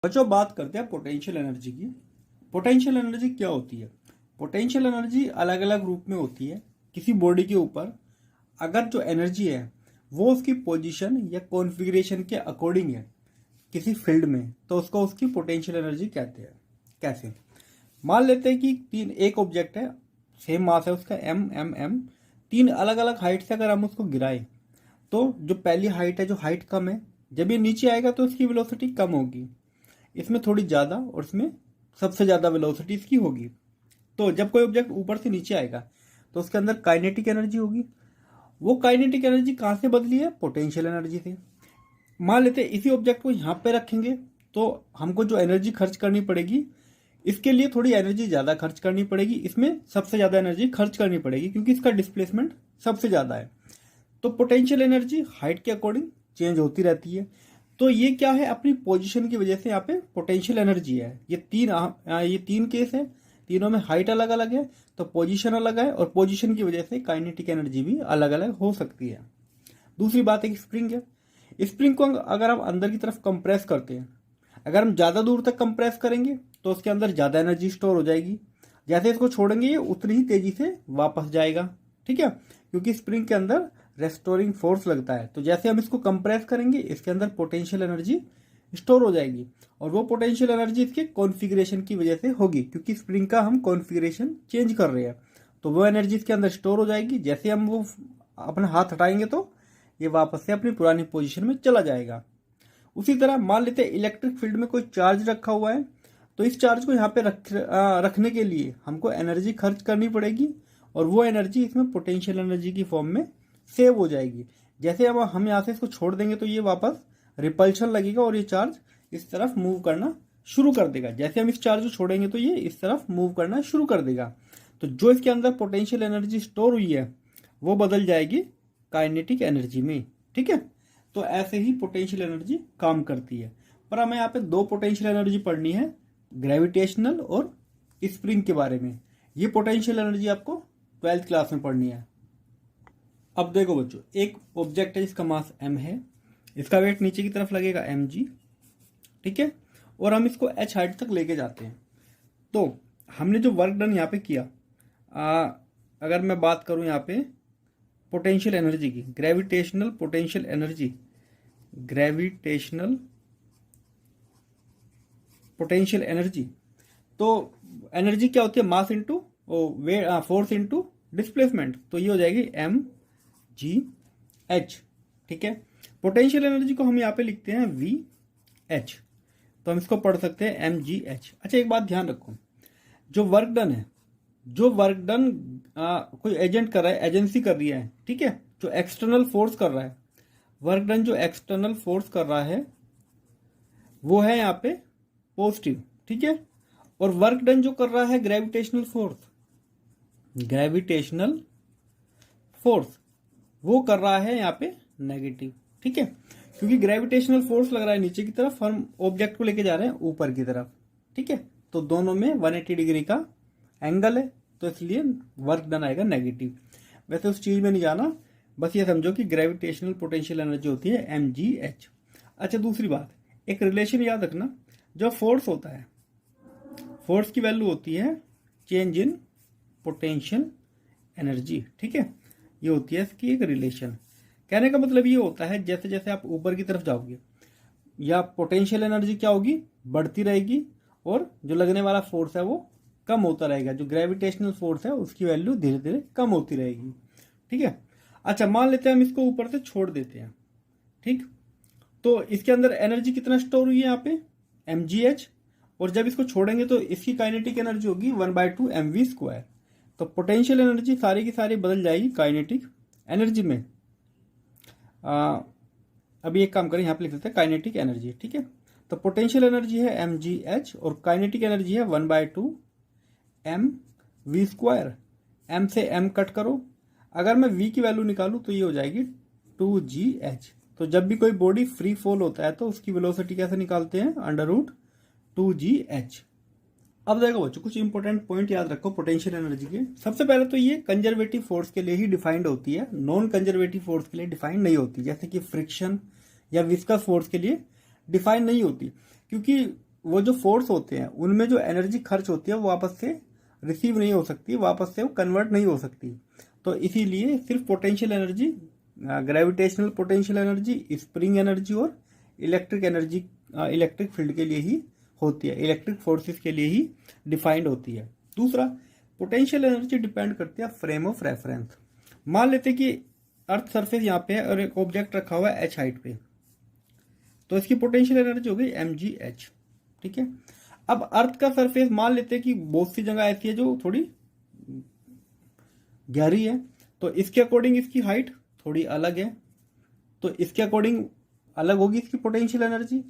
बच्चों बात करते हैं पोटेंशियल एनर्जी की। पोटेंशियल एनर्जी क्या होती है? पोटेंशियल एनर्जी अलग अलग रूप में होती है किसी बॉडी के ऊपर। अगर जो एनर्जी है वो उसकी पोजीशन या कॉन्फ़िगरेशन के अकॉर्डिंग है किसी फील्ड में, तो उसको उसकी पोटेंशियल एनर्जी कहते हैं। कैसे? मान लेते हैं कि एक ऑब्जेक्ट है, सेम मास है उसका एम एम एम, तीन अलग अलग हाइट से अगर हम उसको गिराएं तो जो पहली हाइट है, जो हाइट कम है, जब ये नीचे आएगा तो उसकी वेलोसिटी कम होगी, इसमें थोड़ी ज़्यादा और इसमें सबसे ज़्यादा वेलोसिटी इसकी होगी। तो जब कोई ऑब्जेक्ट ऊपर से नीचे आएगा तो उसके अंदर काइनेटिक एनर्जी होगी। वो काइनेटिक एनर्जी कहाँ से बदली है? पोटेंशियल एनर्जी से। मान लेते हैं इसी ऑब्जेक्ट को यहाँ पे रखेंगे तो हमको जो एनर्जी खर्च करनी पड़ेगी, इसके लिए थोड़ी एनर्जी ज़्यादा खर्च करनी पड़ेगी, इसमें सबसे ज़्यादा एनर्जी खर्च करनी पड़ेगी क्योंकि इसका डिस्प्लेसमेंट सबसे ज़्यादा है। तो पोटेंशियल एनर्जी हाइट के अकॉर्डिंग चेंज होती रहती है। तो ये क्या है? अपनी पोजीशन की वजह से यहाँ पे पोटेंशियल एनर्जी है। ये तीन केस है, तीनों में हाइट अलग अलग है तो पोजीशन अलग है, और पोजीशन की वजह से काइनेटिक एनर्जी भी अलग अलग हो सकती है। दूसरी बात एक स्प्रिंग है। स्प्रिंग को अगर हम अंदर की तरफ कंप्रेस करते हैं, अगर हम ज़्यादा दूर तक कंप्रेस करेंगे तो उसके अंदर ज़्यादा एनर्जी स्टोर हो जाएगी। जैसे इसको छोड़ेंगे ये उतनी ही तेज़ी से वापस जाएगा। ठीक है, क्योंकि स्प्रिंग के अंदर रेस्टोरिंग फोर्स लगता है। तो जैसे हम इसको कंप्रेस करेंगे इसके अंदर पोटेंशियल एनर्जी स्टोर हो जाएगी, और वो पोटेंशियल एनर्जी इसके कॉन्फ़िगरेशन की वजह से होगी, क्योंकि स्प्रिंग का हम कॉन्फ़िगरेशन चेंज कर रहे हैं। तो वो एनर्जी इसके अंदर स्टोर हो जाएगी। जैसे हम वो अपना हाथ हटाएंगे तो ये वापस से अपनी पुरानी पोजीशन में चला जाएगा। उसी तरह मान लेते हैं इलेक्ट्रिक फील्ड में कोई चार्ज रखा हुआ है, तो इस चार्ज को यहाँ पे रखने के लिए हमको एनर्जी खर्च करनी पड़ेगी, और वो एनर्जी इसमें पोटेंशियल एनर्जी की फॉर्म में सेव हो जाएगी। जैसे अब हम यहाँ से इसको छोड़ देंगे तो ये वापस रिपल्शन लगेगा और ये चार्ज इस तरफ मूव करना शुरू कर देगा। जैसे हम इस चार्ज को छोड़ेंगे तो ये इस तरफ मूव करना शुरू कर देगा। तो जो इसके अंदर पोटेंशियल एनर्जी स्टोर हुई है वो बदल जाएगी काइनेटिक एनर्जी में। ठीक है, तो ऐसे ही पोटेंशियल एनर्जी काम करती है। पर हमें यहाँ पे दो पोटेंशियल एनर्जी पढ़नी है, ग्रेविटेशनल और स्प्रिंग के बारे में। ये पोटेंशियल एनर्जी आपको 12th क्लास में पढ़नी है। अब देखो बच्चों, एक ऑब्जेक्ट है जिसका मास m है, इसका वेट नीचे की तरफ लगेगा mg। ठीक है, और हम इसको h हाइट तक लेके जाते हैं। तो हमने जो वर्क डन यहाँ पे किया, अगर मैं बात करूँ यहाँ पे पोटेंशियल एनर्जी की, gravitational potential energy, gravitational potential energy, तो एनर्जी क्या होती है? Mass into force into displacement. तो ये हो जाएगी एम जी एच। ठीक है, पोटेंशियल एनर्जी को हम यहाँ पे लिखते हैं वी एच, तो हम इसको पढ़ सकते हैं एम जी एच। अच्छा, एक बात ध्यान रखो, जो वर्क डन है, जो वर्क डन कोई एजेंट कर रहा है, एजेंसी कर रही है, ठीक है, जो एक्सटर्नल फोर्स कर रहा है, वर्क डन जो एक्सटर्नल फोर्स कर रहा है वो है यहाँ पे पॉजिटिव। ठीक है, और वर्क डन जो कर रहा है ग्रेविटेशनल फोर्स, ग्रेविटेशनल फोर्स वो कर रहा है यहाँ पे नेगेटिव। ठीक है, क्योंकि ग्रेविटेशनल फोर्स लग रहा है नीचे की तरफ, हम ऑब्जेक्ट को लेके जा रहे हैं ऊपर की तरफ। ठीक है, तो दोनों में 180 डिग्री का एंगल है, तो इसलिए वर्क डन आएगा नेगेटिव। वैसे उस चीज में नहीं जाना, बस ये समझो कि ग्रेविटेशनल पोटेंशियल एनर्जी होती है एम जी एच। अच्छा, दूसरी बात, एक रिलेशन याद रखना, जो फोर्स होता है, फोर्स की वैल्यू होती है चेंज इन पोटेंशियल एनर्जी। ठीक है, ये होती है इसकी एक रिलेशन। कहने का मतलब ये होता है जैसे जैसे आप ऊपर की तरफ जाओगे या पोटेंशियल एनर्जी क्या होगी? बढ़ती रहेगी, और जो लगने वाला फोर्स है वो कम होता रहेगा। जो ग्रेविटेशनल फोर्स है उसकी वैल्यू धीरे धीरे कम होती रहेगी। ठीक है, अच्छा मान लेते हैं हम इसको ऊपर से छोड़ देते हैं। ठीक, तो इसके अंदर एनर्जी कितना स्टोर हुई है यहाँ पे? mgh, और जब इसको छोड़ेंगे तो इसकी काइनेटिक एनर्जी होगी 1/2 mv²। तो पोटेंशियल एनर्जी सारी की सारी बदल जाएगी काइनेटिक एनर्जी में। अभी एक काम करें, यहाँ पे लिख देते हैं काइनेटिक एनर्जी। ठीक है, तो पोटेंशियल एनर्जी है mgh और काइनेटिक एनर्जी है 1/2 mv²। m से m कट करो, अगर मैं v की वैल्यू निकालूं तो ये हो जाएगी 2gh। तो जब भी कोई बॉडी फ्री फॉल होता है तो उसकी वेलोसिटी कैसे निकालते हैं? √2gh। अब देखो बच्चों, कुछ इंपॉर्टेंट पॉइंट याद रखो पोटेंशियल एनर्जी के। सबसे पहले तो ये कंजर्वेटिव फोर्स के लिए ही डिफाइंड होती है, नॉन कंजर्वेटिव फोर्स के लिए डिफाइंड नहीं होती, जैसे कि फ्रिक्शन या विस्कस फोर्स के लिए डिफाइन नहीं होती। क्योंकि वो जो फोर्स होते हैं उनमें जो एनर्जी खर्च होती है वो वापस से रिसीव नहीं हो सकती, वापस से वो कन्वर्ट नहीं हो सकती। तो इसीलिए सिर्फ potential energy, gravitational potential energy, spring energy और इलेक्ट्रिक एनर्जी, इलेक्ट्रिक फील्ड के लिए ही होती है, इलेक्ट्रिक फोर्सेस के लिए ही डिफाइंड होती है। दूसरा, पोटेंशियल एनर्जी डिपेंड करती है फ्रेम ऑफ रेफरेंस। मान लेते कि अर्थ सरफेस यहाँ पे है और एक ऑब्जेक्ट रखा हुआ है h हाइट पे, तो इसकी पोटेंशियल एनर्जी हो गई mgh। ठीक है, अब अर्थ का सरफेस मान लेते हैं कि बहुत सी जगह ऐसी है जो थोड़ी गहरी है, तो इसके अकॉर्डिंग इसकी हाइट थोड़ी अलग है, तो इसके अकॉर्डिंग अलग होगी इसकी पोटेंशियल एनर्जी।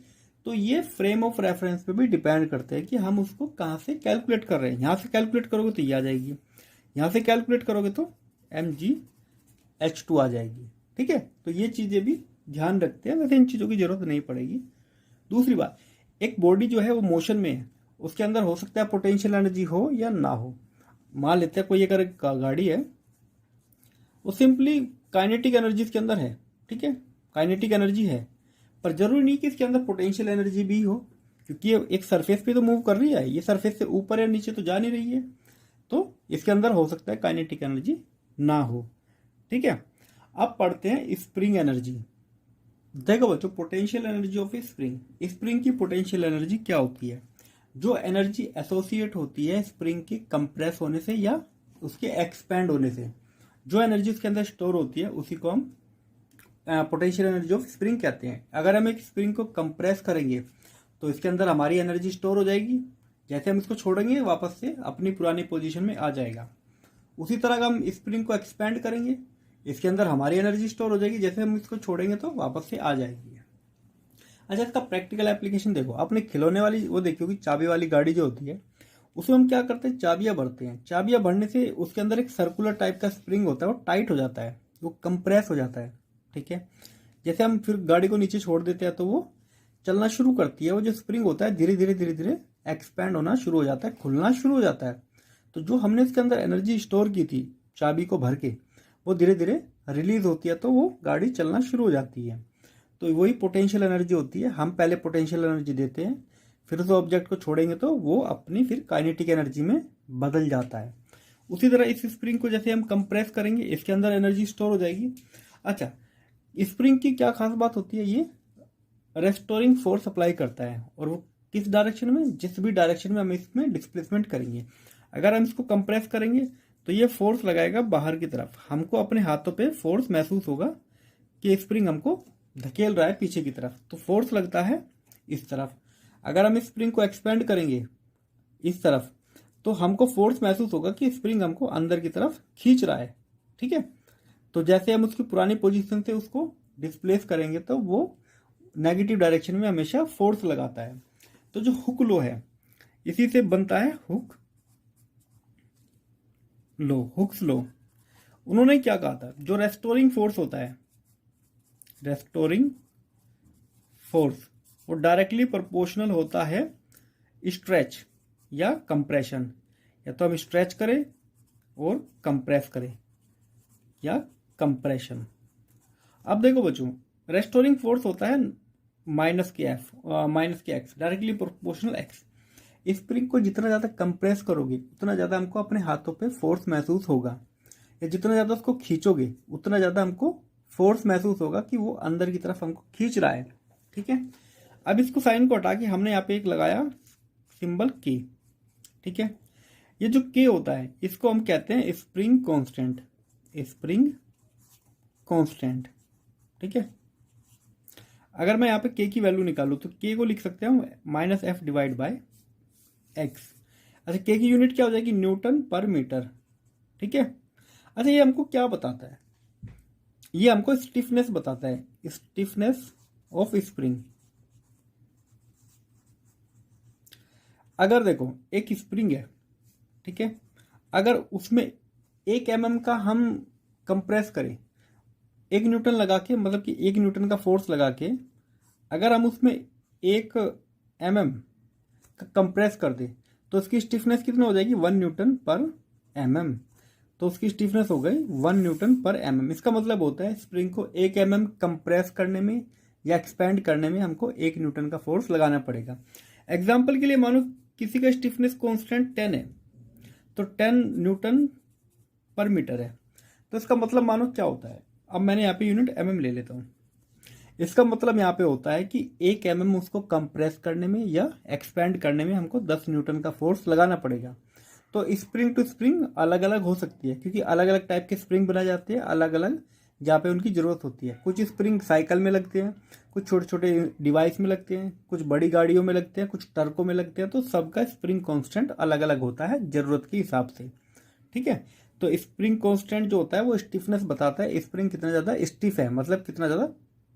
तो ये फ्रेम ऑफ रेफरेंस पे भी डिपेंड करते हैं कि हम उसको कहाँ से कैलकुलेट कर रहे हैं। यहाँ से कैलकुलेट करोगे तो ये आ जाएगी, यहाँ से कैलकुलेट करोगे तो mgh2 आ जाएगी। ठीक है, तो ये चीज़ें भी ध्यान रखते हैं, वैसे इन चीज़ों की जरूरत नहीं पड़ेगी। दूसरी बात, एक बॉडी जो है वो मोशन में है, उसके अंदर हो सकता है पोटेंशियल एनर्जी हो या ना हो। मान लेते हैं कोई अगर गाड़ी है वो सिंपली काइनेटिक एनर्जी इसके अंदर है, ठीक है, काइनेटिक एनर्जी है, पर जरूरी नहीं कि इसके अंदर पोटेंशियल एनर्जी भी हो, क्योंकि ये एक सरफेस पे तो मूव कर रही है, ये सरफेस से ऊपर या नीचे तो जा नहीं रही है, तो इसके अंदर हो सकता है काइनेटिक एनर्जी ना हो। ठीक है, अब पढ़ते हैं स्प्रिंग एनर्जी। देखो बच्चों, potential energy of spring, spring की पोटेंशियल एनर्जी क्या होती है? जो एनर्जी एसोसिएट होती है स्प्रिंग के कंप्रेस होने से या उसके एक्सपैंड होने से, जो एनर्जी उसके अंदर स्टोर होती है उसी को हम पोटेंशियल एनर्जी ऑफ स्प्रिंग कहते हैं। अगर हम एक स्प्रिंग को कंप्रेस करेंगे तो इसके अंदर हमारी एनर्जी स्टोर हो जाएगी, जैसे हम इसको छोड़ेंगे वापस से अपनी पुरानी पोजीशन में आ जाएगा। उसी तरह हम स्प्रिंग को एक्सपैंड करेंगे, इसके अंदर हमारी एनर्जी स्टोर हो जाएगी, जैसे हम इसको छोड़ेंगे तो वापस से आ जाएगी। अच्छा, इसका प्रैक्टिकल एप्लीकेशन देखो, आपने खिलौने वाली वो देखी होगी चाबी वाली गाड़ी जो होती है, उसमें हम क्या करते हैं, चाबियां भरते हैं। चाबियां भरने से उसके अंदर एक सर्कुलर टाइप का स्प्रिंग होता है, वो टाइट हो जाता है, वो कंप्रेस हो जाता है। ठीक है, जैसे हम फिर गाड़ी को नीचे छोड़ देते हैं तो वो चलना शुरू करती है, वो जो स्प्रिंग होता है धीरे धीरे धीरे धीरे एक्सपैंड होना शुरू हो जाता है, खुलना शुरू हो जाता है। तो जो हमने इसके अंदर एनर्जी स्टोर की थी चाबी को भर के, वो धीरे धीरे रिलीज होती है, तो वो गाड़ी चलना शुरू हो जाती है। तो वही पोटेंशियल एनर्जी होती है। हम पहले पोटेंशियल एनर्जी देते हैं, फिर उस ऑब्जेक्ट को छोड़ेंगे तो वो अपनी फिर काइनेटिक एनर्जी में बदल जाता है। उसी तरह इस स्प्रिंग को जैसे हम कंप्रेस करेंगे, इसके अंदर एनर्जी स्टोर हो जाएगी। अच्छा, स्प्रिंग की क्या खास बात होती है, ये रेस्टोरिंग फोर्स अप्लाई करता है, और वो किस डायरेक्शन में, जिस भी डायरेक्शन में हम इसमें डिस्प्लेसमेंट करेंगे। अगर हम इसको कंप्रेस करेंगे तो ये फोर्स लगाएगा बाहर की तरफ, हमको अपने हाथों पे फोर्स महसूस होगा कि स्प्रिंग हमको धकेल रहा है पीछे की तरफ, तो फोर्स लगता है इस तरफ। अगर हम इस स्प्रिंग को एक्सपेंड करेंगे इस तरफ, तो हमको फोर्स महसूस होगा कि स्प्रिंग हमको अंदर की तरफ खींच रहा है। ठीक है, तो जैसे हम उसकी पुरानी पोजीशन से उसको डिस्प्लेस करेंगे तो वो नेगेटिव डायरेक्शन में हमेशा फोर्स लगाता है। तो जो हुक लो है, इसी से बनता है हुक लो, हुक्स लो। उन्होंने क्या कहा था, जो रेस्टोरिंग फोर्स होता है, रेस्टोरिंग फोर्स, वो डायरेक्टली प्रोपोर्शनल होता है स्ट्रेच या कंप्रेशन। या तो हम स्ट्रेच करें और कंप्रेस करें, या कंप्रेशन। अब देखो बच्चों, रेस्टोरिंग फोर्स होता है माइनस के x, directly proportional x. Spring को जितना ज़्यादा कंप्रेस करोगे उतना ज़्यादा हमको अपने हाथों पे फोर्स महसूस होगा, या जितना ज़्यादा उसको खींचोगे उतना ज़्यादा हमको फोर्स महसूस होगा कि वो अंदर की तरफ हमको खींच रहा है। ठीक है, अब इसको साइन को हटा के हमने यहाँ पे एक लगाया सिंबल के। ठीक है, ये जो के होता है इसको हम कहते हैं स्प्रिंग कांस्टेंट, स्प्रिंग कांस्टेंट। ठीक है, अगर मैं यहाँ पे के की वैल्यू निकालूँ तो के को लिख सकते हैं -f डिवाइड बाय एक्स। अच्छा, के की यूनिट क्या हो जाएगी, न्यूटन पर मीटर। ठीक है, अच्छा ये हमको क्या बताता है, ये हमको स्टिफनेस बताता है, स्टिफनेस ऑफ स्प्रिंग। अगर देखो एक स्प्रिंग है, ठीक है, अगर उसमें 1 mm का हम कंप्रेस करें, 1 न्यूटन लगा के, मतलब कि 1 न्यूटन का फोर्स लगा के अगर हम उसमें 1 mm का कंप्रेस कर दे तो उसकी स्टिफनेस कितना हो जाएगी, 1 न्यूटन पर mm। तो उसकी स्टिफनेस हो गई 1 न्यूटन पर mm। इसका मतलब होता है स्प्रिंग को 1 mm कंप्रेस करने में या एक्सपेंड करने में हमको 1 न्यूटन का फोर्स लगाना पड़ेगा। एग्जाम्पल के लिए मानो किसी का स्टिफनेस कांस्टेंट 10 है, तो 10 न्यूटन पर मीटर है। तो इसका मतलब मानो क्या होता है, अब मैंने यहाँ पे यूनिट mm ले लेता हूँ। इसका मतलब यहाँ पे होता है कि 1 mm उसको कंप्रेस करने में या एक्सपेंड करने में हमको 10 न्यूटन का फोर्स लगाना पड़ेगा। तो स्प्रिंग टू स्प्रिंग अलग अलग हो सकती है, क्योंकि अलग अलग टाइप के स्प्रिंग बनाए जाते हैं, अलग अलग जहाँ पे उनकी ज़रूरत होती है। कुछ स्प्रिंग साइकिल में लगते हैं, कुछ छोटे छोटे डिवाइस में लगते हैं, कुछ बड़ी गाड़ियों में लगते हैं, कुछ ट्रकों में लगते हैं। तो सबका स्प्रिंग कांस्टेंट अलग अलग होता है ज़रूरत के हिसाब से, ठीक है। तो स्प्रिंग कांस्टेंट जो होता है वो स्टिफनेस बताता है, स्प्रिंग कितना ज़्यादा स्टिफ है, मतलब कितना ज़्यादा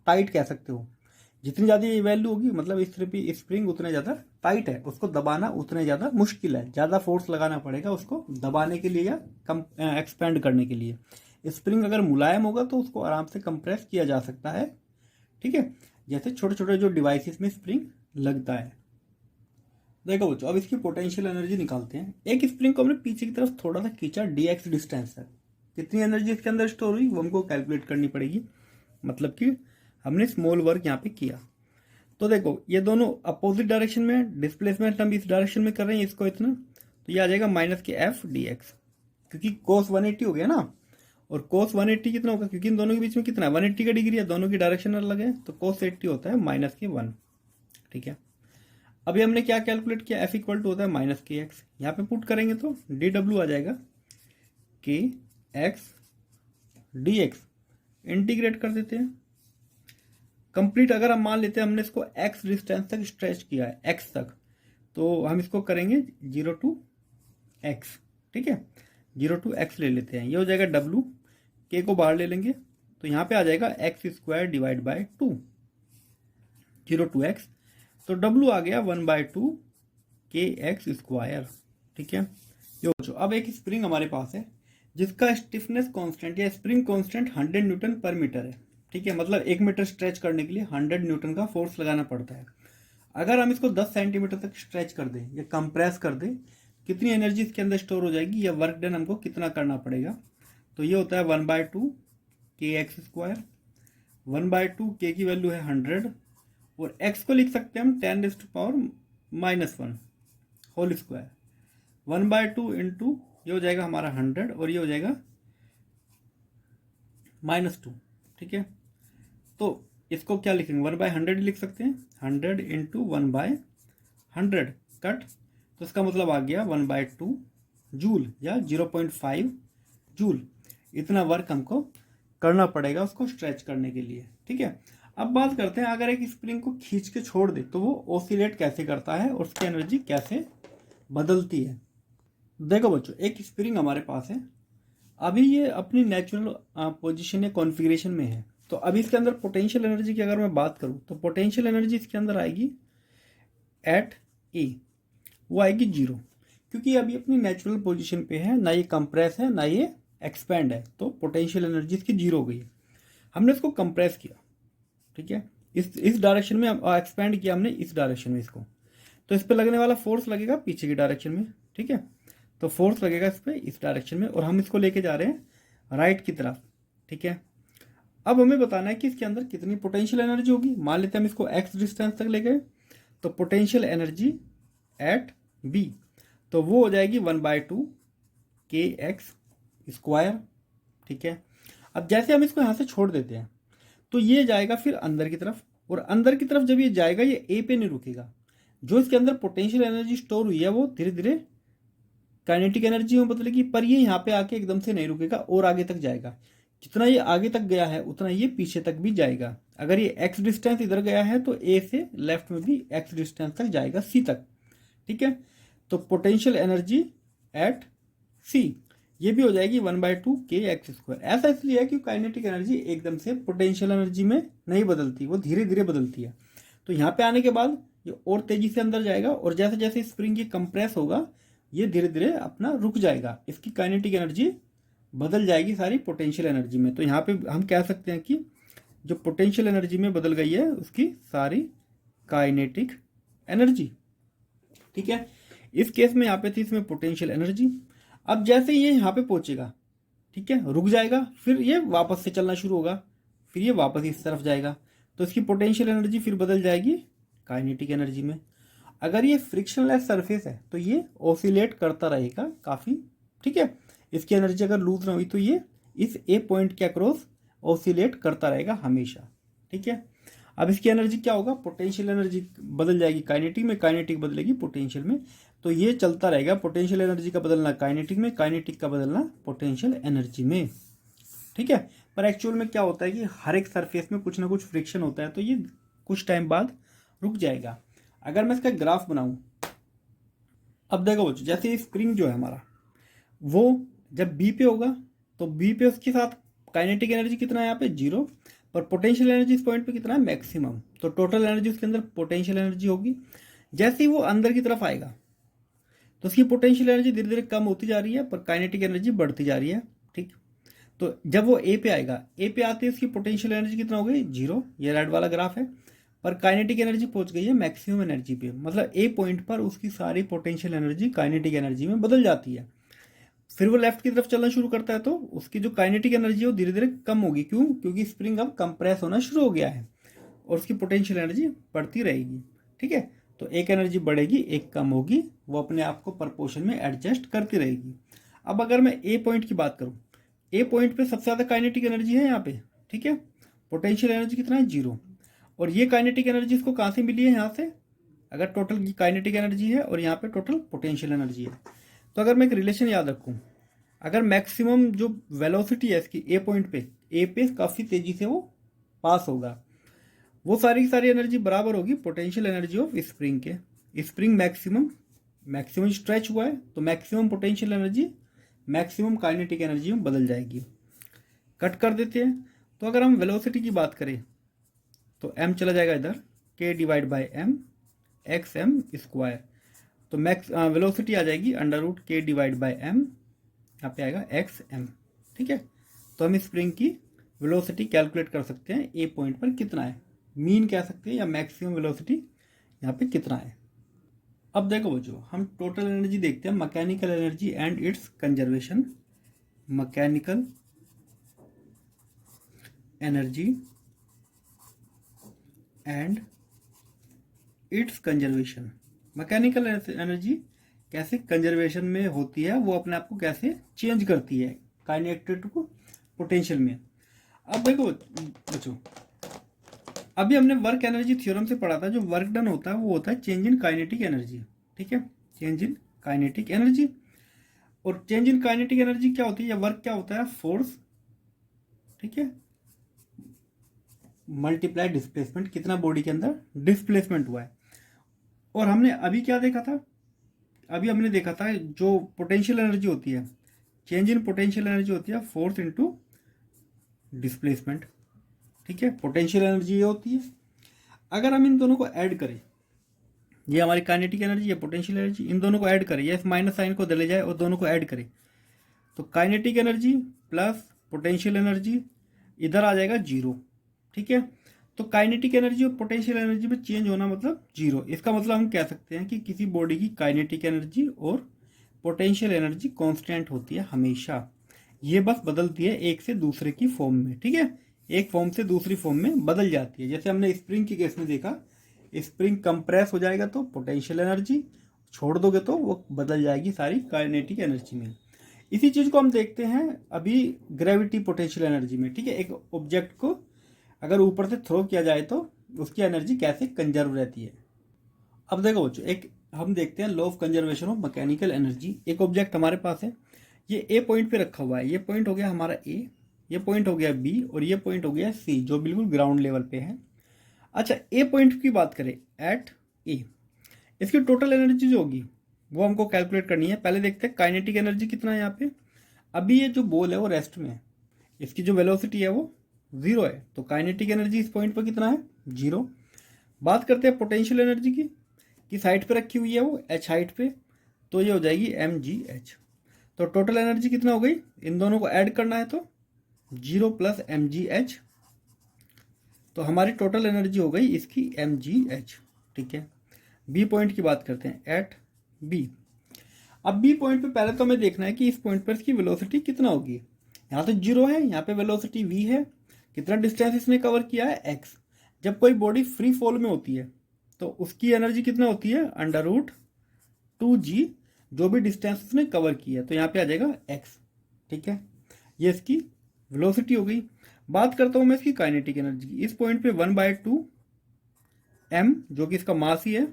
टाइट कह सकते हो। जितनी ज़्यादा ये वैल्यू होगी मतलब इस तरह की स्प्रिंग उतने ज़्यादा टाइट है, उसको दबाना उतने ज़्यादा मुश्किल है, ज़्यादा फोर्स लगाना पड़ेगा उसको दबाने के लिए या कम एक्सपेंड करने के लिए। स्प्रिंग अगर मुलायम होगा तो उसको आराम से कंप्रेस किया जा सकता है, ठीक है, जैसे छोटे छोटे जो डिवाइसेस में स्प्रिंग लगता है। देखो बच्चों, अब इसकी पोटेंशियल एनर्जी निकालते हैं। एक स्प्रिंग को हमने पीछे की तरफ थोड़ा सा खींचा dx डिस्टेंस तक, कितनी एनर्जी इसके अंदर स्टोर हुई वो हमको कैलकुलेट करनी पड़ेगी। मतलब कि हमने स्मॉल वर्क यहाँ पे किया। तो देखो ये दोनों अपोजिट डायरेक्शन में, डिस्प्लेसमेंट हम इस डायरेक्शन में कर रहे हैं इसको इतना, तो ये आ जाएगा -f dx, क्योंकि cos 180 हो गया ना, और cos 180 कितना होगा, क्योंकि इन दोनों के बीच में कितना है 180 का डिग्री है, दोनों की डायरेक्शन अलग है, तो cos 80 होता है -1, ठीक है। अभी हमने क्या कैलकुलेट किया, f इक्वल टू होता है -kx, यहाँ पे पुट करेंगे तो dw आ जाएगा kx dx, इंटीग्रेट कर देते हैं कंप्लीट। अगर हम मान लेते हैं हमने इसको x डिस्टेंस तक स्ट्रेच किया है, x तक, तो हम इसको करेंगे 0 to x, ठीक है, 0 to x ले लेते हैं, ये हो जाएगा w, k को बाहर ले लेंगे तो यहाँ पे आ जाएगा x² divide by 2, 0 to x, तो w आ गया 1/2 kx², ठीक है। जो अब एक स्प्रिंग हमारे पास है जिसका स्टिफनेस कांस्टेंट या स्प्रिंग कांस्टेंट 100 न्यूटन पर मीटर है, ठीक है, मतलब 1 मीटर स्ट्रेच करने के लिए 100 न्यूटन का फोर्स लगाना पड़ता है। अगर हम इसको 10 सेंटीमीटर तक स्ट्रेच कर दें या कंप्रेस कर दें, कितनी एनर्जी इसके अंदर स्टोर हो जाएगी या वर्क डन हमको कितना करना पड़ेगा, तो ये होता है 1/2 kx², 1/2 k की वैल्यू है 100, और x को लिख सकते हैं हम 10⁻⁻1 होल स्क्वायर, 1/2 इंटू ये हो जाएगा हमारा 100 और ये हो जाएगा -2, ठीक है। तो इसको क्या लिखेंगे 1/100 लिख सकते हैं, 100 इंटू 1/100 कट, तो इसका मतलब आ गया 1/2 जूल या 0.5 जूल, इतना वर्क हमको करना पड़ेगा उसको स्ट्रेच करने के लिए, ठीक है। अब बात करते हैं अगर एक स्प्रिंग को खींच के छोड़ दे तो वो ऑसिलेट कैसे करता है और उसकी एनर्जी कैसे बदलती है। देखो बच्चों, एक स्प्रिंग हमारे पास है, अभी ये अपनी नेचुरल पोजीशन या कॉन्फ़िगरेशन में है, तो अभी इसके अंदर पोटेंशियल एनर्जी की अगर मैं बात करूं तो पोटेंशियल एनर्जी इसके अंदर आएगी एट ए, वो आएगी 0, क्योंकि अभी अपनी नेचुरल पोजीशन पे है, ना ये कंप्रेस है ना ये एक्सपेंड है, तो पोटेंशियल एनर्जी इसकी 0 हो गई। हमने इसको कंप्रेस किया, ठीक है, इस डायरेक्शन में एक्सपेंड किया हमने इस डायरेक्शन में इसको, तो इस पर लगने वाला फोर्स लगेगा पीछे की डायरेक्शन में, ठीक है, तो फोर्स लगेगा इस पर इस डायरेक्शन में, और हम इसको लेके जा रहे हैं राइट की तरफ, ठीक है। अब हमें बताना है कि इसके अंदर कितनी पोटेंशियल एनर्जी होगी। मान लेते हैं हम इसको x डिस्टेंस तक ले गए, तो पोटेंशियल एनर्जी एट b, तो वो हो जाएगी 1/2 kx², ठीक है। अब जैसे हम इसको यहाँ से छोड़ देते हैं तो ये जाएगा फिर अंदर की तरफ, और अंदर की तरफ जब ये जाएगा ये ए पे नहीं रुकेगा, जो इसके अंदर पोटेंशियल एनर्जी स्टोर हुई है वो धीरे धीरे काइनेटिक एनर्जी में बदलेगी, पर ये यहाँ पे आके एकदम से नहीं रुकेगा और आगे तक जाएगा। जितना ये आगे तक गया है उतना ये पीछे तक भी जाएगा। अगर ये x डिस्टेंस इधर गया है तो a से लेफ्ट में भी x डिस्टेंस तक जाएगा, c तक, ठीक है। तो पोटेंशियल एनर्जी एट c ये भी हो जाएगी 1/2 kx²। ऐसा इसलिए है कि काइनेटिक एनर्जी एकदम से पोटेंशियल एनर्जी में नहीं बदलती, वो धीरे धीरे बदलती है। तो यहाँ पे आने के बाद ये और तेजी से अंदर जाएगा, और जैसे जैसे स्प्रिंग की कंप्रेस होगा ये धीरे धीरे अपना रुक जाएगा, इसकी काइनेटिक एनर्जी बदल जाएगी सारी पोटेंशियल एनर्जी में। तो यहाँ पे हम कह सकते हैं कि जो पोटेंशियल एनर्जी में बदल गई है उसकी सारी काइनेटिक एनर्जी, ठीक है। इस केस में यहाँ पे थी इसमें पोटेंशियल एनर्जी। अब जैसे ये यहाँ पे पहुंचेगा, ठीक है, रुक जाएगा, फिर ये वापस से चलना शुरू होगा, फिर ये वापस इस तरफ जाएगा, तो इसकी पोटेंशियल एनर्जी फिर बदल जाएगी काइनेटिक एनर्जी में। अगर ये फ्रिक्शनलेस सरफेस है तो ये ऑसिलेट करता रहेगा काफ़ी, ठीक है। इसकी एनर्जी अगर लूज ना हुई तो ये इस ए पॉइंट के अक्रॉस ऑसिलेट करता रहेगा हमेशा, ठीक है। अब इसकी एनर्जी क्या होगा, पोटेंशियल एनर्जी बदल जाएगी काइनेटिक में, काइनेटिक बदलेगी पोटेंशियल में, तो ये चलता रहेगा। पोटेंशियल एनर्जी का बदलना काइनेटिक में, काइनेटिक का बदलना पोटेंशियल एनर्जी में, ठीक है। पर एक्चुअल में क्या होता है कि हर एक सरफेस में कुछ ना कुछ फ्रिक्शन होता है, तो ये कुछ टाइम बाद रुक जाएगा। अगर मैं इसका ग्राफ बनाऊं, अब देखो बच्चों, जैसे स्प्रिंग जो है हमारा, वो जब बी पे होगा तो बी पे उसके साथ काइनेटिक एनर्जी कितना है यहाँ पे 0, पर पोटेंशियल एनर्जी इस पॉइंट पे कितना है मैक्सिमम, तो टोटल एनर्जी उसके अंदर पोटेंशियल एनर्जी होगी। जैसे ही वो अंदर की तरफ आएगा तो उसकी पोटेंशियल एनर्जी धीरे धीरे कम होती जा रही है, पर काइनेटिक एनर्जी बढ़ती जा रही है, ठीक। तो जब वो ए पे आएगा, ए पे आते ही उसकी पोटेंशियल एनर्जी कितना हो गई 0, ये रेड वाला ग्राफ है, पर काइनेटिक एनर्जी पहुंच गई है मैक्सिमम एनर्जी पे, मतलब ए पॉइंट पर उसकी सारी पोटेंशियल एनर्जी काइनेटिक एनर्जी में बदल जाती है। फिर वो लेफ्ट की तरफ चलना शुरू करता है तो उसकी जो काइनेटिक एनर्जी है वो धीरे धीरे कम होगी, क्यों, क्योंकि स्प्रिंग अब कंप्रेस होना शुरू हो गया है और उसकी पोटेंशियल एनर्जी बढ़ती रहेगी, ठीक है। तो एक एनर्जी बढ़ेगी, एक कम होगी, वो अपने आप को प्रपोर्शन में एडजस्ट करती रहेगी। अब अगर मैं ए पॉइंट की बात करूं, ए पॉइंट पे सबसे ज़्यादा काइनेटिक एनर्जी है यहाँ पे, ठीक है। पोटेंशियल एनर्जी कितना है 0, और ये काइनेटिक एनर्जी इसको कहाँ से मिली है, यहाँ से। अगर टोटल काइनेटिक एनर्जी है और यहाँ पे टोटल पोटेंशियल एनर्जी है, तो अगर मैं एक रिलेशन याद रखूँ, अगर मैक्सिमम जो वेलोसिटी है इसकी ए पॉइंट पे, ए पे काफ़ी तेज़ी से वो पास होगा, वो सारी की सारी एनर्जी बराबर होगी पोटेंशियल एनर्जी ऑफ स्प्रिंग के। स्प्रिंग मैक्सिमम स्ट्रेच हुआ है तो maximum potential energy maximum kinetic energy में बदल जाएगी। कट कर देते हैं, तो अगर हम वेलोसिटी की बात करें तो m चला जाएगा इधर, k divide by M X M square, तो मैक्स वेलोसिटी आ जाएगी √k डिवाइड बाई एम, यहाँ पे आएगा एक्स एम, ठीक है। तो हम स्प्रिंग की वेलोसिटी कैलकुलेट कर सकते हैं ए पॉइंट पर कितना है, मीन कह सकते हैं या मैक्सिमम वेलोसिटी यहाँ पे कितना है। अब देखो बच्चों, हम टोटल एनर्जी देखते हैं, mechanical energy and it's conservation. Mechanical energy and it's conservation. Mechanical energy कैसे कंजर्वेशन में होती है, वो अपने आप को कैसे चेंज करती है काइनेटिक टू पोटेंशियल में। अब देखो बच्चों, अभी हमने वर्क एनर्जी थ्योरम से पढ़ा था, जो वर्क डन होता है वो होता है चेंज इन काइनेटिक एनर्जी, ठीक है, चेंज इन काइनेटिक एनर्जी। और चेंज इन काइनेटिक एनर्जी क्या होती है, या वर्क क्या होता है, फोर्स, ठीक है, मल्टीप्लाई डिस्प्लेसमेंट, कितना बॉडी के अंदर डिस्प्लेसमेंट हुआ है। और हमने अभी क्या देखा था, अभी हमने देखा था जो पोटेंशियल एनर्जी होती है, चेंज इन पोटेंशियल एनर्जी होती है फोर्स इनटू डिस्प्लेसमेंट, ठीक है, पोटेंशियल एनर्जी ये होती है। अगर हम इन दोनों को ऐड करें, ये हमारी काइनेटिक एनर्जी है, पोटेंशियल एनर्जी, इन दोनों को ऐड करें, या इस माइनस साइन को दले जाए और दोनों को ऐड करें, तो kinetic energy plus potential energy इधर आ जाएगा 0, ठीक है। तो काइनेटिक एनर्जी और पोटेंशियल एनर्जी में चेंज होना मतलब 0। इसका मतलब हम कह सकते हैं कि किसी बॉडी की काइनेटिक एनर्जी और पोटेंशियल एनर्जी कांस्टेंट होती है हमेशा, ये बस बदलती है एक से दूसरे की फॉर्म में, ठीक है, एक फॉर्म से दूसरी फॉर्म में बदल जाती है। जैसे हमने स्प्रिंग के केस में देखा, स्प्रिंग कंप्रेस हो जाएगा तो पोटेंशियल एनर्जी, छोड़ दोगे तो वो बदल जाएगी सारी काइनेटिक एनर्जी में। इसी चीज़ को हम देखते हैं अभी ग्रेविटी पोटेंशियल एनर्जी में, ठीक है। एक ऑब्जेक्ट को अगर ऊपर से थ्रो किया जाए तो उसकी एनर्जी कैसे कंजर्व रहती है। अब देखो बच्चों, एक हम देखते हैं law of conservation of mechanical energy. एक ऑब्जेक्ट हमारे पास है, ये ए पॉइंट पे रखा हुआ है, ये पॉइंट हो गया हमारा ए, ये पॉइंट हो गया बी, और ये पॉइंट हो गया सी, जो बिल्कुल ग्राउंड लेवल पे है। अच्छा, ए पॉइंट की बात करें, एट ए, इसकी टोटल एनर्जी जो होगी वो हमको कैलकुलेट करनी है। पहले देखते हैं काइनेटिक एनर्जी कितना है यहाँ पे। अभी ये जो बॉल है वो रेस्ट में है, इसकी जो वेलोसिटी है वो 0 है, तो काइनेटिक एनर्जी इस पॉइंट पर कितना है 0। बात करते हैं पोटेंशियल एनर्जी की, किस हाइट पे रखी हुई है वो, h हाइट पे, तो ये हो जाएगी mgh। तो टोटल एनर्जी कितना हो गई, इन दोनों को ऐड करना है तो 0 + mgh, तो हमारी टोटल एनर्जी हो गई इसकी mgh, ठीक है। बी पॉइंट की बात करते हैं, एट बी। अब बी पॉइंट पे पहले तो हमें देखना है कि इस पॉइंट पर इसकी वेलोसिटी कितना होगी। यहाँ तो 0 है, यहाँ पे वेलोसिटी v है, कितना डिस्टेंस इसने कवर किया है x। जब कोई बॉडी फ्री फॉल में होती है तो उसकी एनर्जी कितना होती है √2g, जो भी डिस्टेंस उसने कवर किया, तो यहाँ पे आ जाएगा x। ठीक है, ये इसकी वेलोसिटी हो गई। बात करता हूं मैं इसकी काइनेटिक एनर्जी की। इस पॉइंट पे 1/2 m, जो कि इसका मास ही है,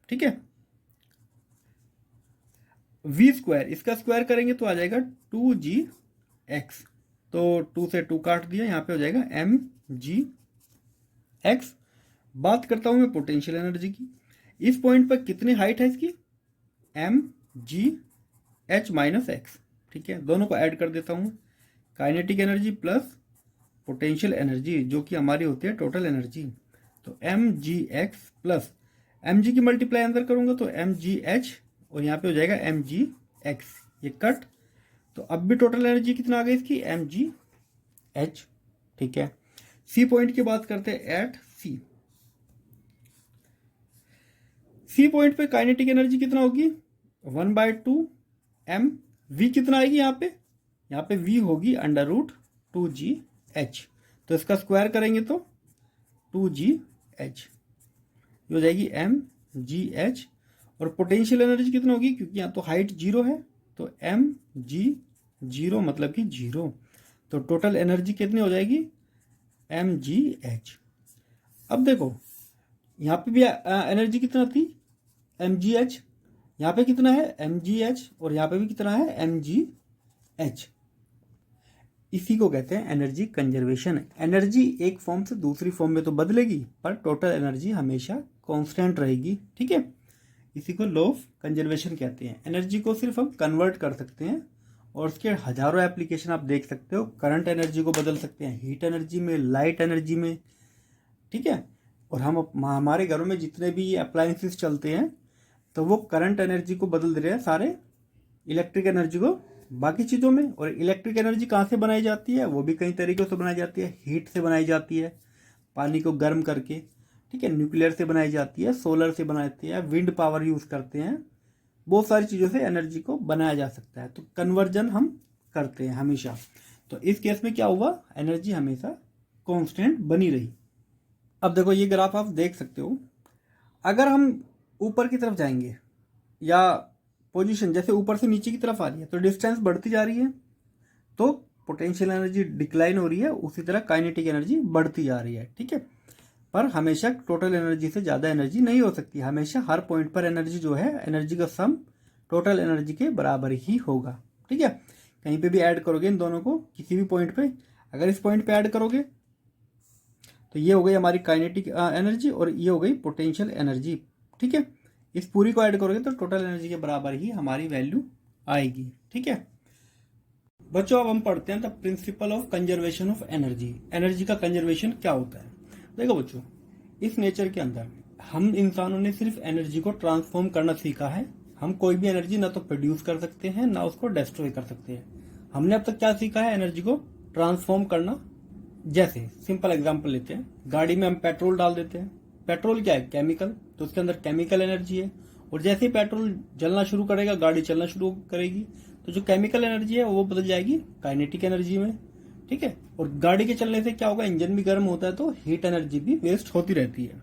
ठीक है, v², इसका स्क्वायर करेंगे तो आ जाएगा 2gx। तो 2 से 2 काट दिया, यहाँ पे हो जाएगा mgx। बात करता हूं मैं पोटेंशियल एनर्जी की। इस पॉइंट पर कितनी हाइट है इसकी, mgh-x। ठीक है, दोनों को ऐड कर देता हूं, kinetic energy plus potential energy, जो कि हमारी होती है टोटल एनर्जी। तो mgx प्लस mg की मल्टीप्लाई अंदर करूंगा तो mgh, और यहाँ पे हो जाएगा mgx, ये कट। तो अब भी टोटल एनर्जी कितना आ गई इसकी, mgh। ठीक है, सी पॉइंट की बात करते हैं एट सी पॉइंट पे काइनेटिक एनर्जी कितना होगी 1/2 m। v कितना आएगी यहाँ पे v होगी √2gh। तो इसका स्क्वायर करेंगे तो 2gh हो जाएगी mgh। और पोटेंशियल एनर्जी कितना होगी, क्योंकि यहाँ तो हाइट 0 है, तो mg0 मतलब कि 0। तो टोटल एनर्जी कितनी हो जाएगी mgh। अब देखो यहाँ पे भी एनर्जी कितना थी mgh, यहाँ पे कितना है mgh, और यहाँ पे भी कितना है mgh। इसी को कहते हैं एनर्जी कंजर्वेशन। एनर्जी एक फॉर्म से दूसरी फॉर्म में तो बदलेगी, पर टोटल एनर्जी हमेशा कांस्टेंट रहेगी। ठीक है, इसी को लॉ ऑफ कंजर्वेशन कहते हैं। एनर्जी को सिर्फ हम कन्वर्ट कर सकते हैं, और उसके हजारों एप्लीकेशन आप देख सकते हो। करंट एनर्जी को बदल सकते हैं हीट एनर्जी में, लाइट एनर्जी में। ठीक है, और हम हमारे घरों में जितने भी अप्लायंसेस चलते हैं, तो वो करंट एनर्जी को बदल दे रहे हैं सारे इलेक्ट्रिक एनर्जी को बाकी चीज़ों में। और इलेक्ट्रिक एनर्जी कहाँ से बनाई जाती है, वो भी कई तरीक़ों से बनाई जाती है। हीट से बनाई जाती है, पानी को गर्म करके। ठीक है, न्यूक्लियर से बनाई जाती है, सोलर से बनाती है, विंड पावर यूज़ करते हैं। बहुत सारी चीज़ों से एनर्जी को बनाया जा सकता है। तो कन्वर्जन हम करते हैं हमेशा। तो इस केस में क्या हुआ, एनर्जी हमेशा कांस्टेंट बनी रही। अब देखो ये ग्राफ आप देख सकते हो। अगर हम ऊपर की तरफ जाएंगे, या पोजीशन जैसे ऊपर से नीचे की तरफ आ रही है, तो डिस्टेंस बढ़ती जा रही है, तो पोटेंशियल एनर्जी डिक्लाइन हो रही है। उसी तरह काइनेटिक एनर्जी बढ़ती जा रही है। ठीक है, पर हमेशा टोटल एनर्जी से ज़्यादा एनर्जी नहीं हो सकती। हमेशा हर पॉइंट पर एनर्जी जो है, एनर्जी का सम टोटल एनर्जी के बराबर ही होगा। ठीक है, कहीं पे भी ऐड करोगे इन दोनों को, किसी भी पॉइंट पे, अगर इस पॉइंट पे ऐड करोगे तो ये हो गई हमारी काइनेटिक एनर्जी, और ये हो गई पोटेंशियल एनर्जी। ठीक है, इस पूरी को ऐड करोगे तो टोटल एनर्जी के बराबर ही हमारी वैल्यू आएगी। ठीक है बच्चों, अब हम पढ़ते हैं the principle of conservation of energy. Energy का कंजर्वेशन क्या होता है। देखो बच्चों, इस नेचर के अंदर हम इंसानों ने सिर्फ एनर्जी को ट्रांसफॉर्म करना सीखा है। हम कोई भी एनर्जी ना तो प्रोड्यूस कर सकते हैं, ना उसको डिस्ट्रॉय कर सकते हैं। हमने अब तक क्या सीखा है, एनर्जी को ट्रांसफॉर्म करना। जैसे सिंपल एग्जांपल लेते हैं, गाड़ी में हम पेट्रोल डाल देते हैं। पेट्रोल क्या है, केमिकल, तो उसके अंदर केमिकल एनर्जी है। और जैसे ही पेट्रोल जलना शुरू करेगा, गाड़ी चलना शुरू करेगी, तो जो केमिकल एनर्जी है वो बदल जाएगी काइनेटिक एनर्जी में। ठीक है, और गाड़ी के चलने से क्या होगा, इंजन भी गर्म होता है, तो हीट एनर्जी भी वेस्ट होती रहती है।